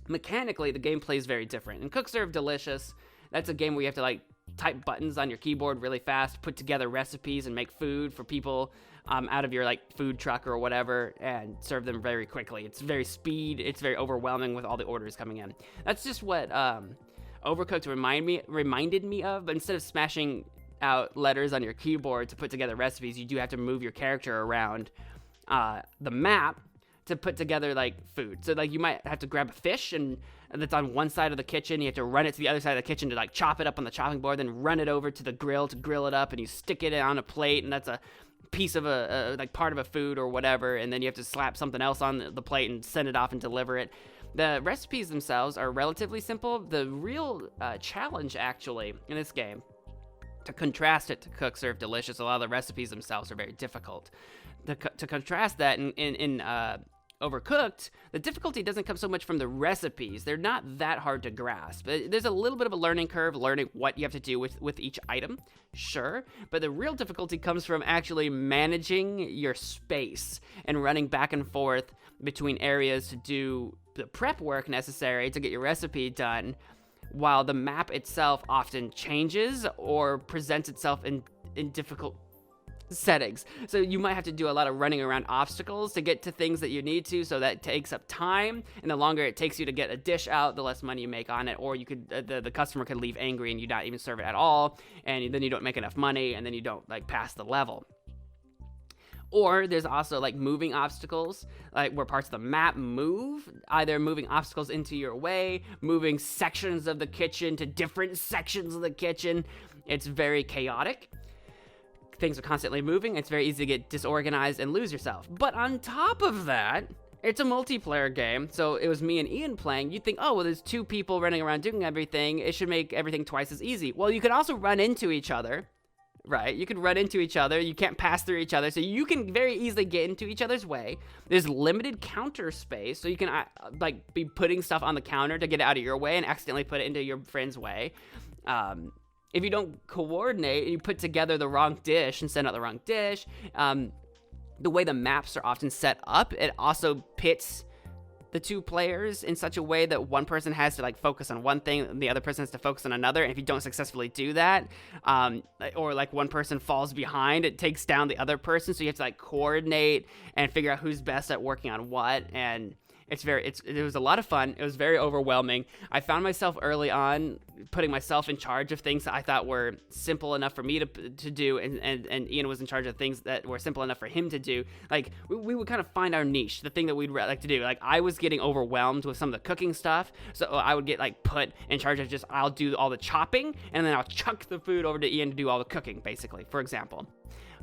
mechanically the gameplay is very different. In Cook Serve Delicious, that's a game where you have to type buttons on your keyboard really fast, put together recipes and make food for people out of your food truck or whatever, and serve them very quickly. It's very it's very overwhelming with all the orders coming in. That's just what Overcooked reminded me of, but instead of smashing out letters on your keyboard to put together recipes, you do have to move your character around the map to put together food. So you might have to grab a fish and that's on one side of the kitchen. You have to run it to the other side of the kitchen to chop it up on the chopping board, then run it over to the grill to grill it up, and you stick it on a plate, and that's a piece of a part of a food or whatever, and then you have to slap something else on the plate and send it off and deliver it. The recipes themselves are relatively simple. The real challenge actually in this game, to contrast it to Cook Serve Delicious, a lot of the recipes themselves are very difficult. To contrast that in Overcooked, the difficulty doesn't come so much from the recipes. They're not that hard to grasp. There's a little bit of a learning curve, learning what you have to do with each item, sure, but the real difficulty comes from actually managing your space and running back and forth between areas to do the prep work necessary to get your recipe done, while the map itself often changes or presents itself in difficult settings. So you might have to do a lot of running around obstacles to get to things that you need to, so that takes up time, and the longer it takes you to get a dish out, the less money you make on it, or you could the customer could leave angry and you not even serve it at all, and then you don't make enough money, and then you don't pass the level. Or there's also moving obstacles, where parts of the map move, either moving obstacles into your way, moving sections of the kitchen to different sections of the kitchen. It's very chaotic. Things are constantly moving. It's very easy to get disorganized and lose yourself. But on top of that, it's a multiplayer game, so it was me and Ian playing. You'd think, oh, well, there's 2 people running around doing everything. It should make everything twice as easy. Well, you could also run into each other, right? You can run into each other. You can't pass through each other, so you can very easily get into each other's way. There's limited counter space, so you can like be putting stuff on the counter to get it out of your way and accidentally put it into your friend's way. If you don't coordinate and you put together the wrong dish and send out the wrong dish, the way the maps are often set up, it also pits the two players in such a way that one person has to like focus on one thing and the other person has to focus on another. And if you don't successfully do that, or like one person falls behind, it takes down the other person. So you have to like coordinate and figure out who's best at working on what. And it was a lot of fun. It was very overwhelming. I found myself early on putting myself in charge of things that I thought were simple enough for me to do, and Ian was in charge of things that were simple enough for him to do. Like, we would kind of find our niche, the thing that we'd like to do. Like, I was getting overwhelmed with some of the cooking stuff, so I would get, like, put in charge of I'll do all the chopping, and then I'll chuck the food over to Ian to do all the cooking, basically, for example.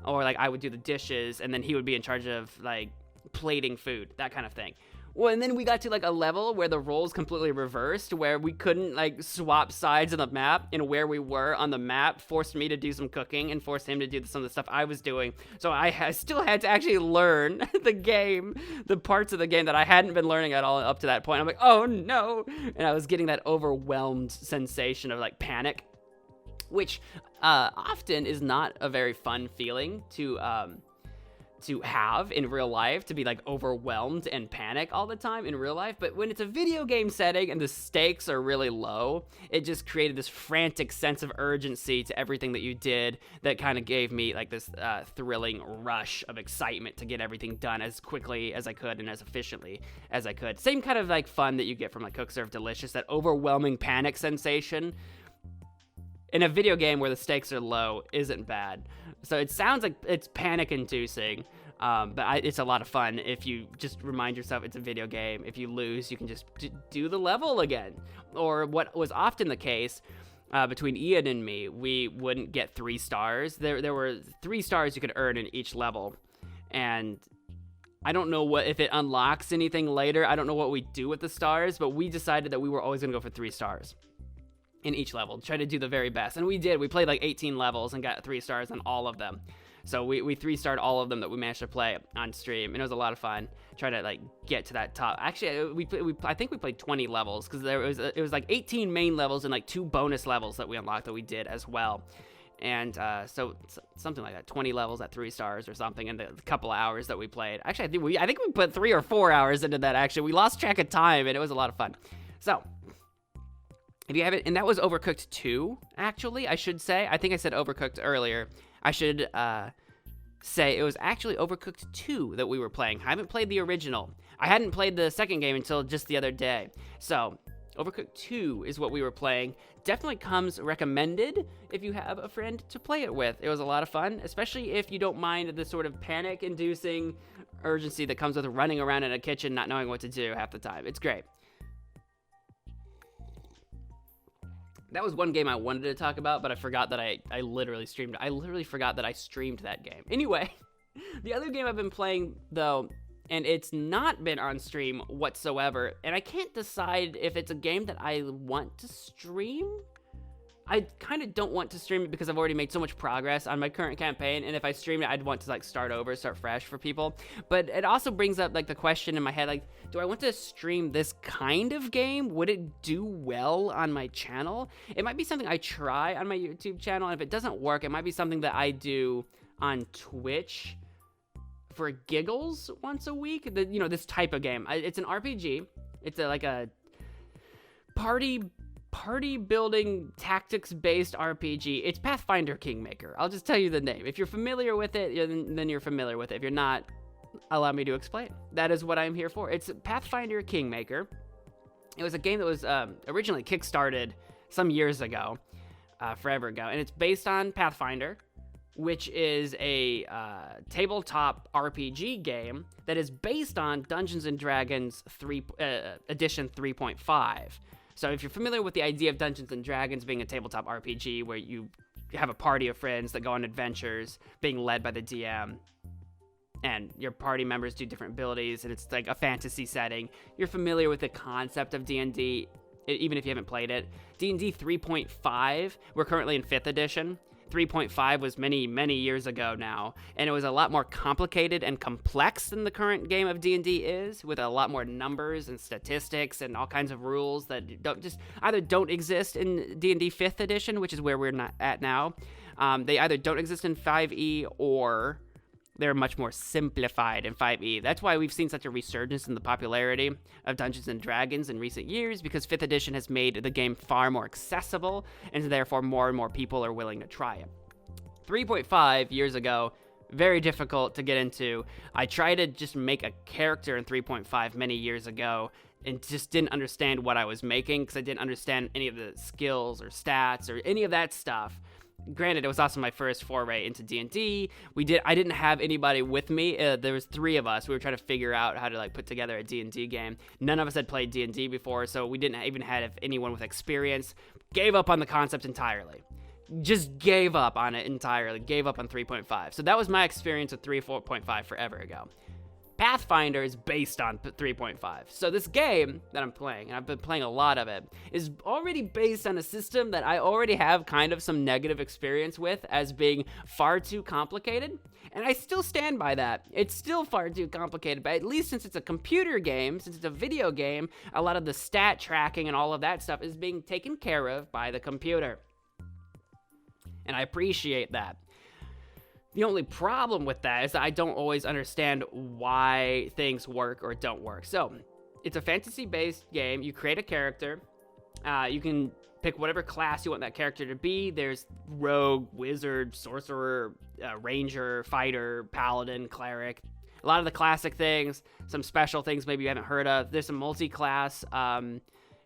Or, like, I would do the dishes, and then he would be in charge of, like, plating food, that kind of thing. Well, and then we got to like a level where the roles completely reversed, where we couldn't like swap sides of the map, and where we were on the map forced me to do some cooking and forced him to do some of the stuff I was doing. So I still had to actually learn the parts of the game that I hadn't been learning at all up to that point. I'm like, oh no. And I was getting that overwhelmed sensation of like panic, which often is not a very fun feeling to have in real life, to be like overwhelmed and panic all the time in real life. But when it's a video game setting and the stakes are really low, it just created this frantic sense of urgency to everything that you did that kind of gave me like this thrilling rush of excitement to get everything done as quickly as I could and as efficiently as I could. Same kind of like fun that you get from like Cook Serve Delicious, that overwhelming panic sensation in a video game where the stakes are low isn't bad. So it sounds like it's panic-inducing, but it's a lot of fun if you just remind yourself it's a video game. If you lose, you can just do the level again. Or what was often the case between Ian and me, we wouldn't get 3 stars. There were 3 stars you could earn in each level. And I don't know if it unlocks anything later. I don't know what we do with the stars, but we decided that we were always going to go for 3 stars in each level, try to do the very best. And we did. We played like 18 levels and got 3 stars on all of them. So we 3-starred all of them that we managed to play on stream, and it was a lot of fun trying to like get to that top. Actually, I think we played 20 levels, because it was like 18 main levels and like 2 bonus levels that we unlocked that we did as well. And so something like that, 20 levels at 3 stars or something in the couple of hours that we played. Actually, I think we put 3 or 4 hours into that. Actually, we lost track of time, and it was a lot of fun. So if you haven't, and that was Overcooked 2, actually, I should say. I think I said Overcooked earlier. I should say it was actually Overcooked 2 that we were playing. I haven't played the original. I hadn't played the second game until just the other day. So Overcooked 2 is what we were playing. Definitely comes recommended if you have a friend to play it with. It was a lot of fun, especially if you don't mind the sort of panic-inducing urgency that comes with running around in a kitchen not knowing what to do half the time. It's great. That was one game I wanted to talk about, but I forgot that I literally streamed. I literally forgot that I streamed that game. Anyway, the other game I've been playing, though, and it's not been on stream whatsoever, and I can't decide if it's a game that I want to stream. I kind of don't want to stream it because I've already made so much progress on my current campaign, and if I streamed it, I'd want to like start over, start fresh for people. But it also brings up like the question in my head, like, do I want to stream this kind of game? Would it do well on my channel? It might be something I try on my YouTube channel, and if it doesn't work, it might be something that I do on Twitch for giggles once a week. You know, this type of game. It's an RPG. It's like a party building tactics based RPG. It's Pathfinder Kingmaker. I'll just tell you the name. If you're familiar with it, then you're familiar with it. If you're not, allow me to explain. That is what I'm here for. It's Pathfinder Kingmaker. It was a game that was originally kickstarted some years ago, forever ago, and it's based on Pathfinder, which is a tabletop RPG game that is based on Dungeons & Dragons Edition 3.5. So if you're familiar with the idea of Dungeons & Dragons being a tabletop RPG where you have a party of friends that go on adventures being led by the DM, and your party members do different abilities, and it's like a fantasy setting, you're familiar with the concept of D&D, even if you haven't played it. D&D 3.5, we're currently in 5th edition. 3.5 was many, many years ago now, and it was a lot more complicated and complex than the current game of D&D is, with a lot more numbers and statistics and all kinds of rules that either don't exist in D&D 5th edition, which is where we're not at now. They either don't exist in 5e or they're much more simplified in 5e. That's why we've seen such a resurgence in the popularity of Dungeons & Dragons in recent years, because 5th edition has made the game far more accessible, and therefore more and more people are willing to try it. 3.5 years ago, very difficult to get into. I tried to just make a character in 3.5 many years ago, and just didn't understand what I was making, because I didn't understand any of the skills or stats or any of that stuff. Granted, it was also my first foray into D&D. I didn't have anybody with me. There was 3 of us. We were trying to figure out how to like put together a D&D game. None of us had played D&D before, so we didn't even have anyone with experience. Gave up on the concept entirely. Just gave up on it entirely. Gave up on 3.5. So that was my experience with 4.5 forever ago. Pathfinder is based on 3.5. So this game that I'm playing, and I've been playing a lot of it, is already based on a system that I already have kind of some negative experience with as being far too complicated. And I still stand by that. It's still far too complicated, but at least since it's a computer game, since it's a video game, a lot of the stat tracking and all of that stuff is being taken care of by the computer. And I appreciate that. The only problem with that is that I don't always understand why things work or don't work. So, it's a fantasy-based game. You create a character. You can pick whatever class you want that character to be. There's rogue, wizard, sorcerer, ranger, fighter, paladin, cleric. A lot of the classic things. Some special things maybe you haven't heard of. There's some multi-class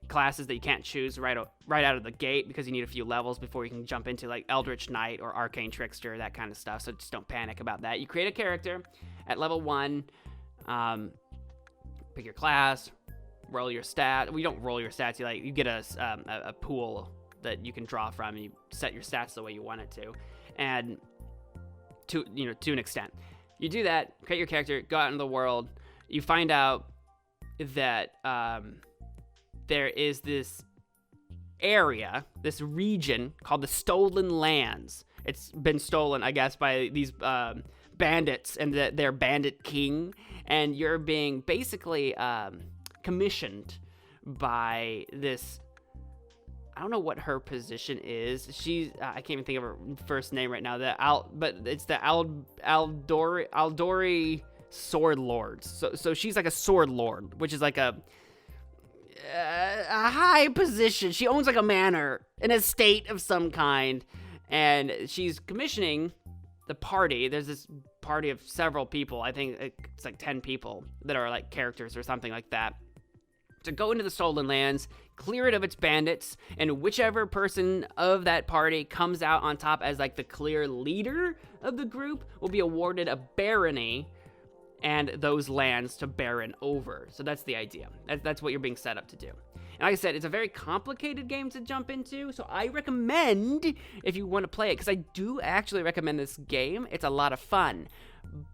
classes that you can't choose right out of the gate, because you need a few levels before you can jump into like Eldritch Knight or Arcane Trickster, that kind of stuff. So just don't panic about that. You create a character at level 1, pick your class, roll your stat. We don't roll your stats. You get a pool that you can draw from, and you set your stats the way you want it to, and to an extent. You do that, create your character, go out into the world. You find out that there is this area, this region called the Stolen Lands. It's been stolen, I guess, by these bandits and their bandit king, and you're being basically commissioned by this. I don't know what her position is. She's I can't even think of her first name right now. But it's the Aldori Sword Lords. So she's like a sword lord, which is like a high position. She owns like a manor, an estate of some kind, and she's commissioning the party. There's this party of several people. I think it's like 10 people that are like characters or something like that, to go into the Stolen Lands, clear it of its bandits, and whichever person of that party comes out on top as like the clear leader of the group will be awarded a barony and those lands to baron over. So that's the idea. That's what you're being set up to do. And like I said, it's a very complicated game to jump into, so I recommend, if you want to play it, because I do actually recommend this game. It's a lot of fun,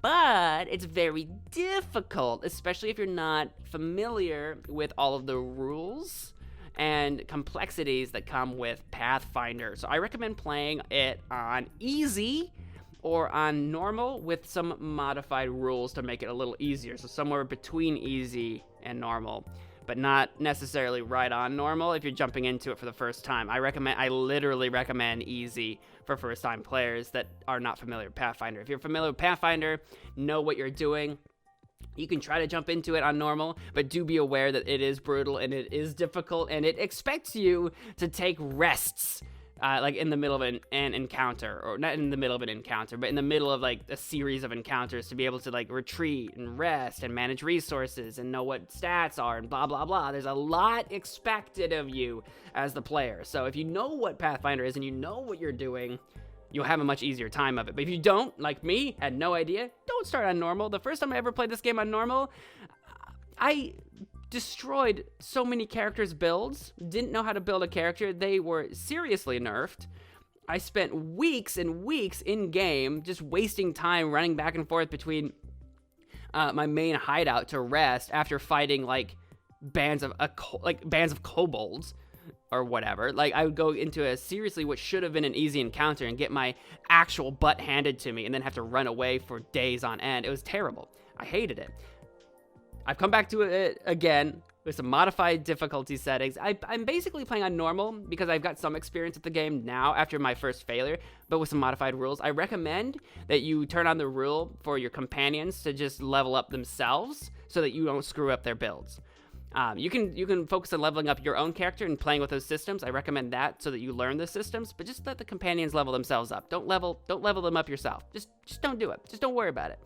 but it's very difficult, especially if you're not familiar with all of the rules and complexities that come with Pathfinder. So I recommend playing it on easy or on normal with some modified rules to make it a little easier. So somewhere between easy and normal, but not necessarily right on normal if you're jumping into it for the first time. I literally recommend easy for first-time players that are not familiar with Pathfinder. If you're familiar with Pathfinder, know what you're doing, you can try to jump into it on normal, but do be aware that it is brutal and it is difficult, and it expects you to take rests like in the middle of an encounter, or not in the middle of an encounter, but in the middle of like a series of encounters, to be able to like retreat and rest and manage resources and know what stats are and blah, blah, blah. There's a lot expected of you as the player. So if you know what Pathfinder is and you know what you're doing, you'll have a much easier time of it. But if you don't, like me, had no idea, don't start on normal. The first time I ever played this game on normal, I destroyed so many characters' builds, didn't know how to build a character. They were seriously nerfed. I spent weeks and weeks in game just wasting time running back and forth between my main hideout to rest after fighting like bands of kobolds or whatever. Like, I would go into a seriously what should have been an easy encounter and get my actual butt handed to me and then have to run away for days on end. It was terrible. I hated it. I've come back to it again with some modified difficulty settings. I'm basically playing on normal because I've got some experience with the game now after my first failure, but with some modified rules. I recommend that you turn on the rule for your companions to just level up themselves so that you don't screw up their builds. You can focus on leveling up your own character and playing with those systems. I recommend that so that you learn the systems, but just let the companions level themselves up. Don't level them up yourself. Just don't do it. Just don't worry about it.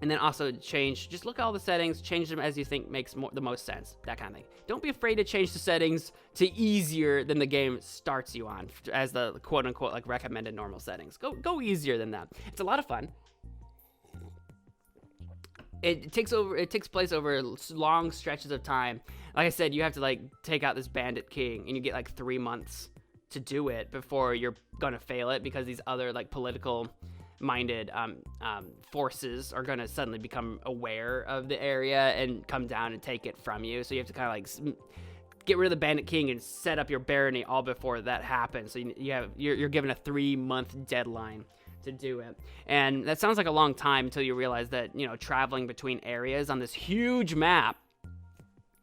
And then also just look at all the settings, change them as you think makes the most sense, that kind of thing. Don't be afraid to change the settings to easier than the game starts you on as the quote unquote like recommended normal settings. Go easier than that. It's a lot of fun. It takes place over long stretches of time. Like I said, you have to like take out this bandit king and you get like 3 months to do it before you're gonna fail it because these other like political minded forces are going to suddenly become aware of the area and come down and take it from you. So you have to kind of like get rid of the bandit king and set up your barony all before that happens. So you're given a 3-month deadline to do it. And that sounds like a long time until you realize that, you know, traveling between areas on this huge map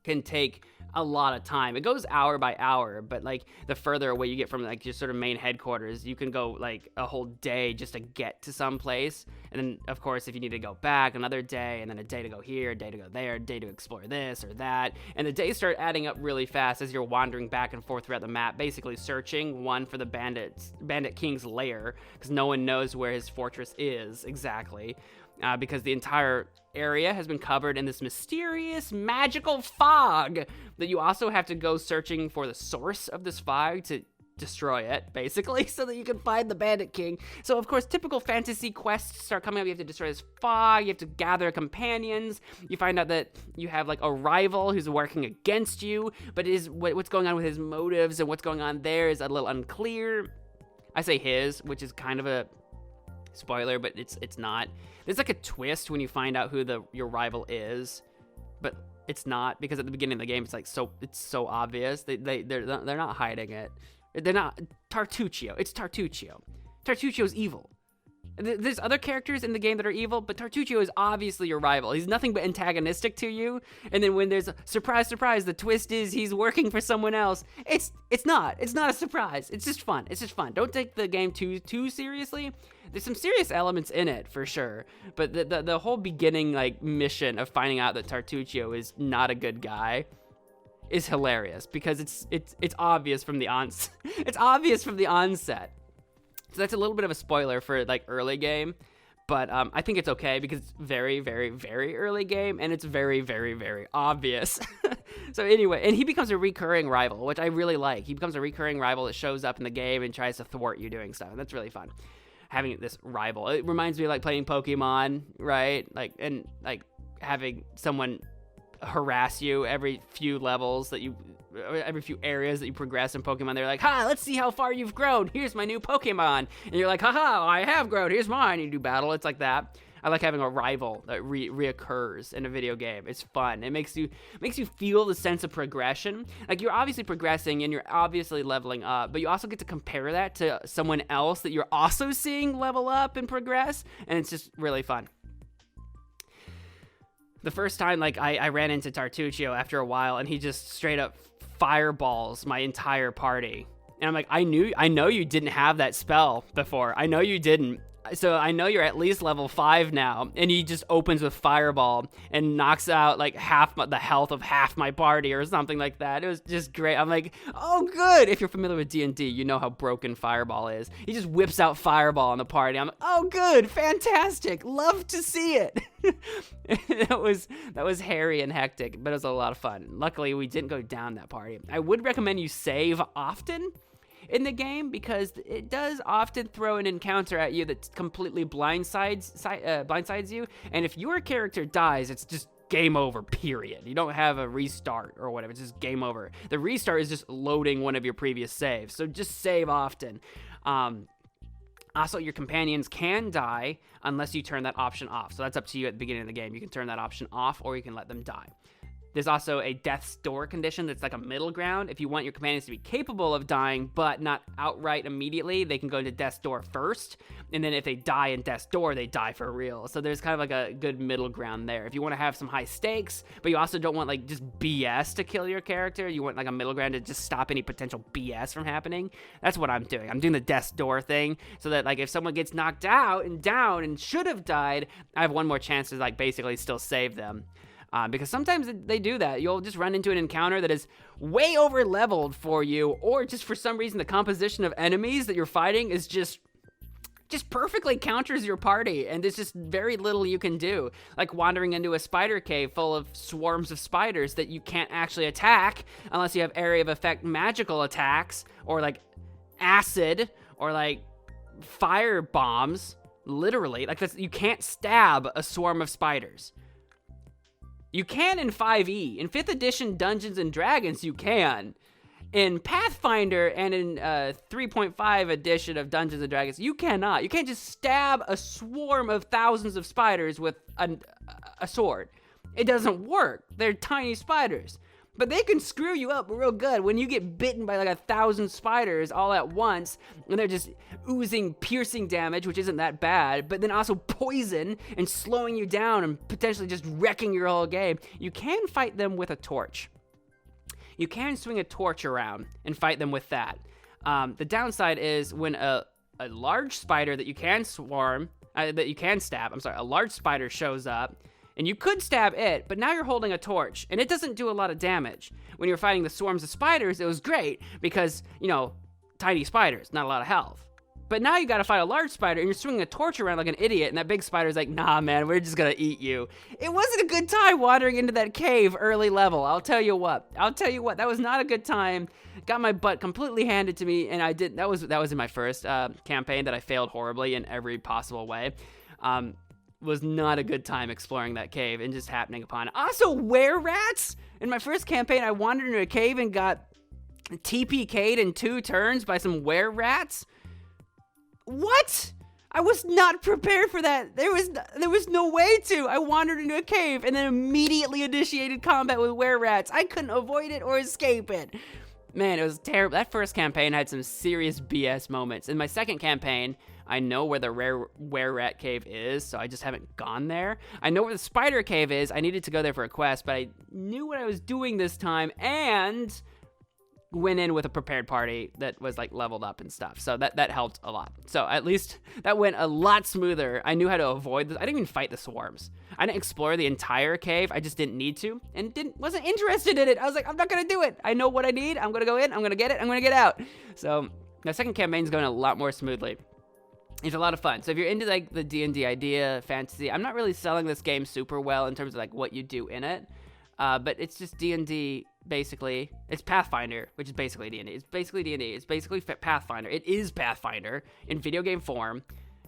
can take a lot of time. It goes hour by hour, but like the further away you get from like your sort of main headquarters, you can go like a whole day just to get to some place. And then of course, if you need to go back, another day, and then a day to go here, a day to go there, a day to explore this or that. And the days start adding up really fast as you're wandering back and forth throughout the map, basically searching for the bandit king's lair, because no one knows where his fortress is exactly. Because the entire area has been covered in this mysterious magical fog that you also have to go searching for the source of this fog to destroy it, basically, so that you can find the bandit king. So of course, typical fantasy quests start coming up. You have to destroy this fog, you have to gather companions, you find out that you have like a rival who's working against you, but what's going on with his motives and what's going on there is a little unclear. I say his, which is kind of a spoiler, but it's not. There's like a twist when you find out who your rival is, but it's not, because at the beginning of the game it's so obvious. They're not hiding it. They're not. Tartuccio. It's Tartuccio. Tartuccio's evil. There's other characters in the game that are evil, but Tartuccio is obviously your rival. He's nothing but antagonistic to you. And then when there's a surprise, the twist is he's working for someone else. It's not a surprise. It's just fun. Don't take the game too seriously. There's some serious elements in it for sure, but the whole beginning like mission of finding out that Tartuccio is not a good guy is hilarious because it's obvious from the it's obvious from the onset. So that's a little bit of a spoiler for like early game, but I think it's okay because it's very, very, very early game and it's very, very, very obvious. So anyway, and he becomes a recurring rival, which I really like. He becomes a recurring rival that shows up in the game and tries to thwart you doing stuff, and that's really fun. Having this rival, it reminds me of like playing Pokemon, right? Like, and like having someone harass you every few levels every few areas that you progress in Pokemon. They're like, ha, let's see how far you've grown. Here's my new Pokemon. And you're like, haha, I have grown. Here's mine. You do battle. It's like that. I like having a rival that reoccurs in a video game. It's fun. It makes you feel the sense of progression. Like you're obviously progressing and you're obviously leveling up, but you also get to compare that to someone else that you're also seeing level up and progress, and it's just really fun. The first time, like, I ran into Tartuccio after a while, and he just straight up fireballs my entire party. And I'm like, I know you didn't have that spell before. I know you didn't. So I know you're at least level 5 now. And he just opens with fireball and knocks out like the health of half my party or something like that. It was just great. I'm like, oh, good. If you're familiar with D&D, you know how broken fireball is. He just whips out fireball on the party. I'm like, oh, good. Fantastic. Love to see it. That was hairy and hectic, but it was a lot of fun. Luckily, we didn't go down that party. I would recommend you save often in the game because it does often throw an encounter at you that completely blindsides you, and if your character dies, it's just game over, period. You don't have a restart or whatever. It's just game over. The restart is just loading one of your previous saves, so just save often. Also, your companions can die unless you turn that option off, so that's up to you at the beginning of the game. You can turn that option off or you can let them die. There's also a death's door condition that's like a middle ground. If you want your companions to be capable of dying, but not outright immediately, they can go into death's door first. And then if they die in death's door, they die for real. So there's kind of like a good middle ground there. If you want to have some high stakes, but you also don't want like just BS to kill your character, you want like a middle ground to just stop any potential BS from happening. That's what I'm doing. I'm doing the death's door thing so that like if someone gets knocked out and down and should have died, I have one more chance to like basically still save them. Because sometimes they do that. You'll just run into an encounter that is way over leveled for you, or just for some reason the composition of enemies that you're fighting is just perfectly counters your party, and there's just very little you can do. Like wandering into a spider cave full of swarms of spiders that you can't actually attack unless you have area of effect magical attacks, or like acid, or like fire bombs. Literally, like you can't stab a swarm of spiders. You can in 5e. In 5th edition Dungeons & Dragons, you can. In Pathfinder and in 3.5 edition of Dungeons & Dragons, you cannot. You can't just stab a swarm of thousands of spiders with a sword. It doesn't work. They're tiny spiders. But they can screw you up real good when you get bitten by like 1,000 spiders all at once, and they're just oozing piercing damage, which isn't that bad, but then also poison and slowing you down and potentially just wrecking your whole game. You can fight them with a torch. You can swing a torch around and fight them with that. The downside is when a large spider that you can stab, a large spider shows up, and you could stab it, but now you're holding a torch, and it doesn't do a lot of damage. When you're fighting the swarms of spiders, it was great, because, you know, tiny spiders, not a lot of health. But now you gotta fight a large spider, and you're swinging a torch around like an idiot, and that big spider's like, nah, man, we're just gonna eat you. It wasn't a good time wandering into that cave early level, I'll tell you what. That was not a good time. Got my butt completely handed to me, and that was in my first campaign that I failed horribly in every possible way. Was not a good time exploring that cave and just happening upon it. Also, were-rats! In my first campaign, I wandered into a cave and got TPK'd in 2 turns by some were-rats. What? I was not prepared for that. There was no way to. I wandered into a cave and then immediately initiated combat with were-rats. I couldn't avoid it or escape it. Man, it was terrible. That first campaign had some serious BS moments. In my second campaign, I know where the were-rat cave is, so I just haven't gone there. I know where the spider cave is. I needed to go there for a quest, but I knew what I was doing this time, and went in with a prepared party that was like leveled up and stuff. So that helped a lot. So at least that went a lot smoother. I knew how to avoid this. I didn't even fight the swarms. I didn't explore the entire cave. I just didn't need to, and wasn't interested in it. I was like, I'm not gonna do it. I know what I need. I'm gonna go in. I'm gonna get it. I'm gonna get out. So the second campaign's going a lot more smoothly. It's a lot of fun. So if you're into like the D&D idea, fantasy, I'm not really selling this game super well in terms of like what you do in it. But it's just D&D, basically. It's Pathfinder, which is basically D&D. It's basically D&D. It's basically Pathfinder. It is Pathfinder in video game form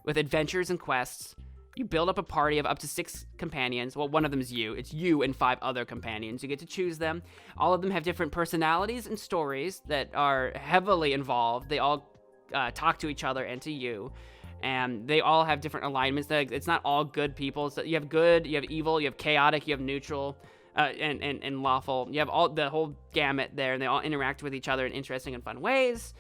with adventures and quests. You build up a party of up to 6 companions. Well, one of them is you. It's you and 5 other companions. You get to choose them. All of them have different personalities and stories that are heavily involved. They all talk to each other and to you. And they all have different alignments. It's not all good people. So you have good, you have evil, you have chaotic, you have neutral, and lawful. You have all the whole gamut there, and they all interact with each other in interesting and fun ways.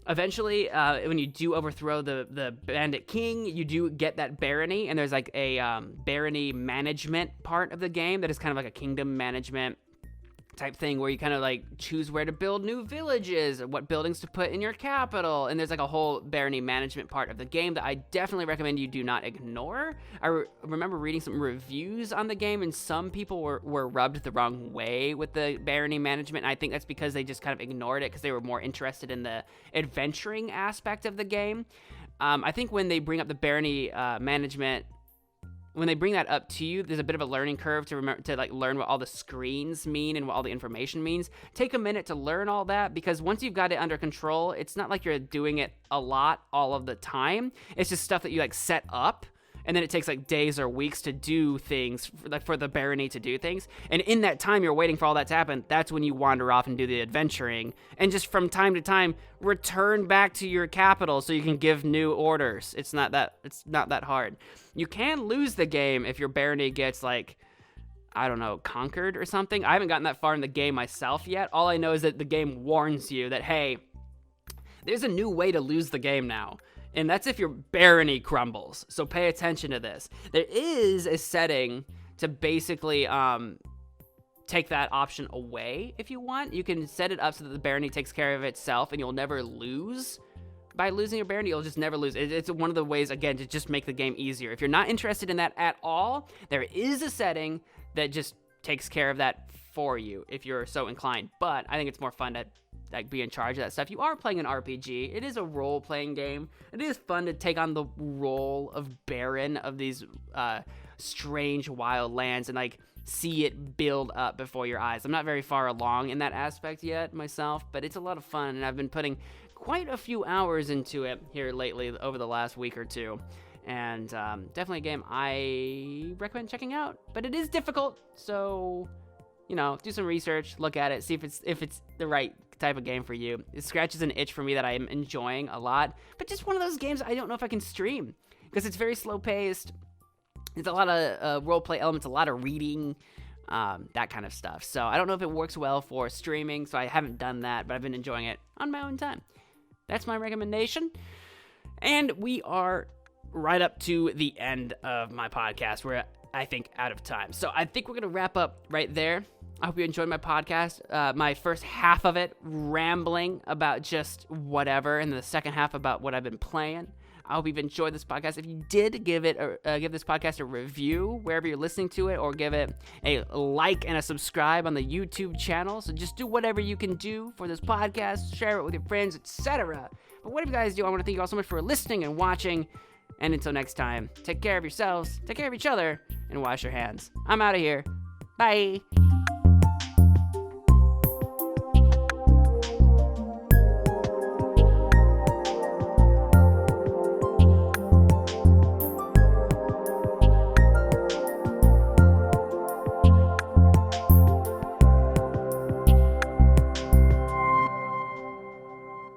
Eventually, when you do overthrow the bandit king, you do get that barony, and there's like a barony management part of the game that is kind of like a kingdom management type thing where you kind of like choose where to build new villages, what buildings to put in your capital, and there's like a whole barony management part of the game that I definitely recommend you do not ignore. I remember reading some reviews on the game, and some people were rubbed the wrong way with the barony management, and I think that's because they just kind of ignored it because they were more interested in the adventuring aspect of the game. I think when they bring up the barony management, when they bring that up to you, there's a bit of a learning curve to remember to like learn what all the screens mean and what all the information means. Take a minute to learn all that, because once you've got it under control, it's not like you're doing it a lot all of the time. It's just stuff that you like set up, and then it takes like days or weeks to do things, for the barony to do things. And in that time you're waiting for all that to happen, that's when you wander off and do the adventuring. And just from time to time, return back to your capital so you can give new orders. It's not that hard. You can lose the game if your barony gets like I don't know, conquered or something. I haven't gotten that far in the game myself yet. All I know is that the game warns you that, hey, there's a new way to lose the game now. And that's if your barony crumbles. So pay attention to this. There is a setting to basically take that option away if you want. You can set it up so that the barony takes care of itself and you'll never lose. By losing your barony, you'll just never lose. It's one of the ways, again, to just make the game easier. If you're not interested in that at all, there is a setting that just takes care of that for you if you're so inclined. But I think it's more fun to be in charge of that stuff. You are playing an RPG. It is a role-playing game. It is fun to take on the role of Baron of these strange, wild lands and see it build up before your eyes. I'm not very far along in that aspect yet myself, but it's a lot of fun, and I've been putting quite a few hours into it here lately over the last week or two, and definitely a game I recommend checking out. But it is difficult, so do some research, look at it, see if it's the right type of game for you. It scratches an itch for me that I am enjoying a lot, but just one of those games I don't know if I can stream because it's very slow paced. There's a lot of role-play elements, a lot of reading, that kind of stuff. So I don't know if it works well for streaming, so I haven't done that, but I've been enjoying it on my own time. That's my recommendation. And we are right up to the end of my podcast. We're, I think, out of time. So I think we're going to wrap up right there. I hope you enjoyed my podcast. My first half of it, rambling about just whatever, and the second half about what I've been playing. I hope you've enjoyed this podcast. If you did, give this podcast a review wherever you're listening to it, or give it a like and a subscribe on the YouTube channel. So just do whatever you can do for this podcast, share it with your friends, etc. But whatever you guys do, I want to thank you all so much for listening and watching. And until next time, take care of yourselves, take care of each other, and wash your hands. I'm out of here. Bye.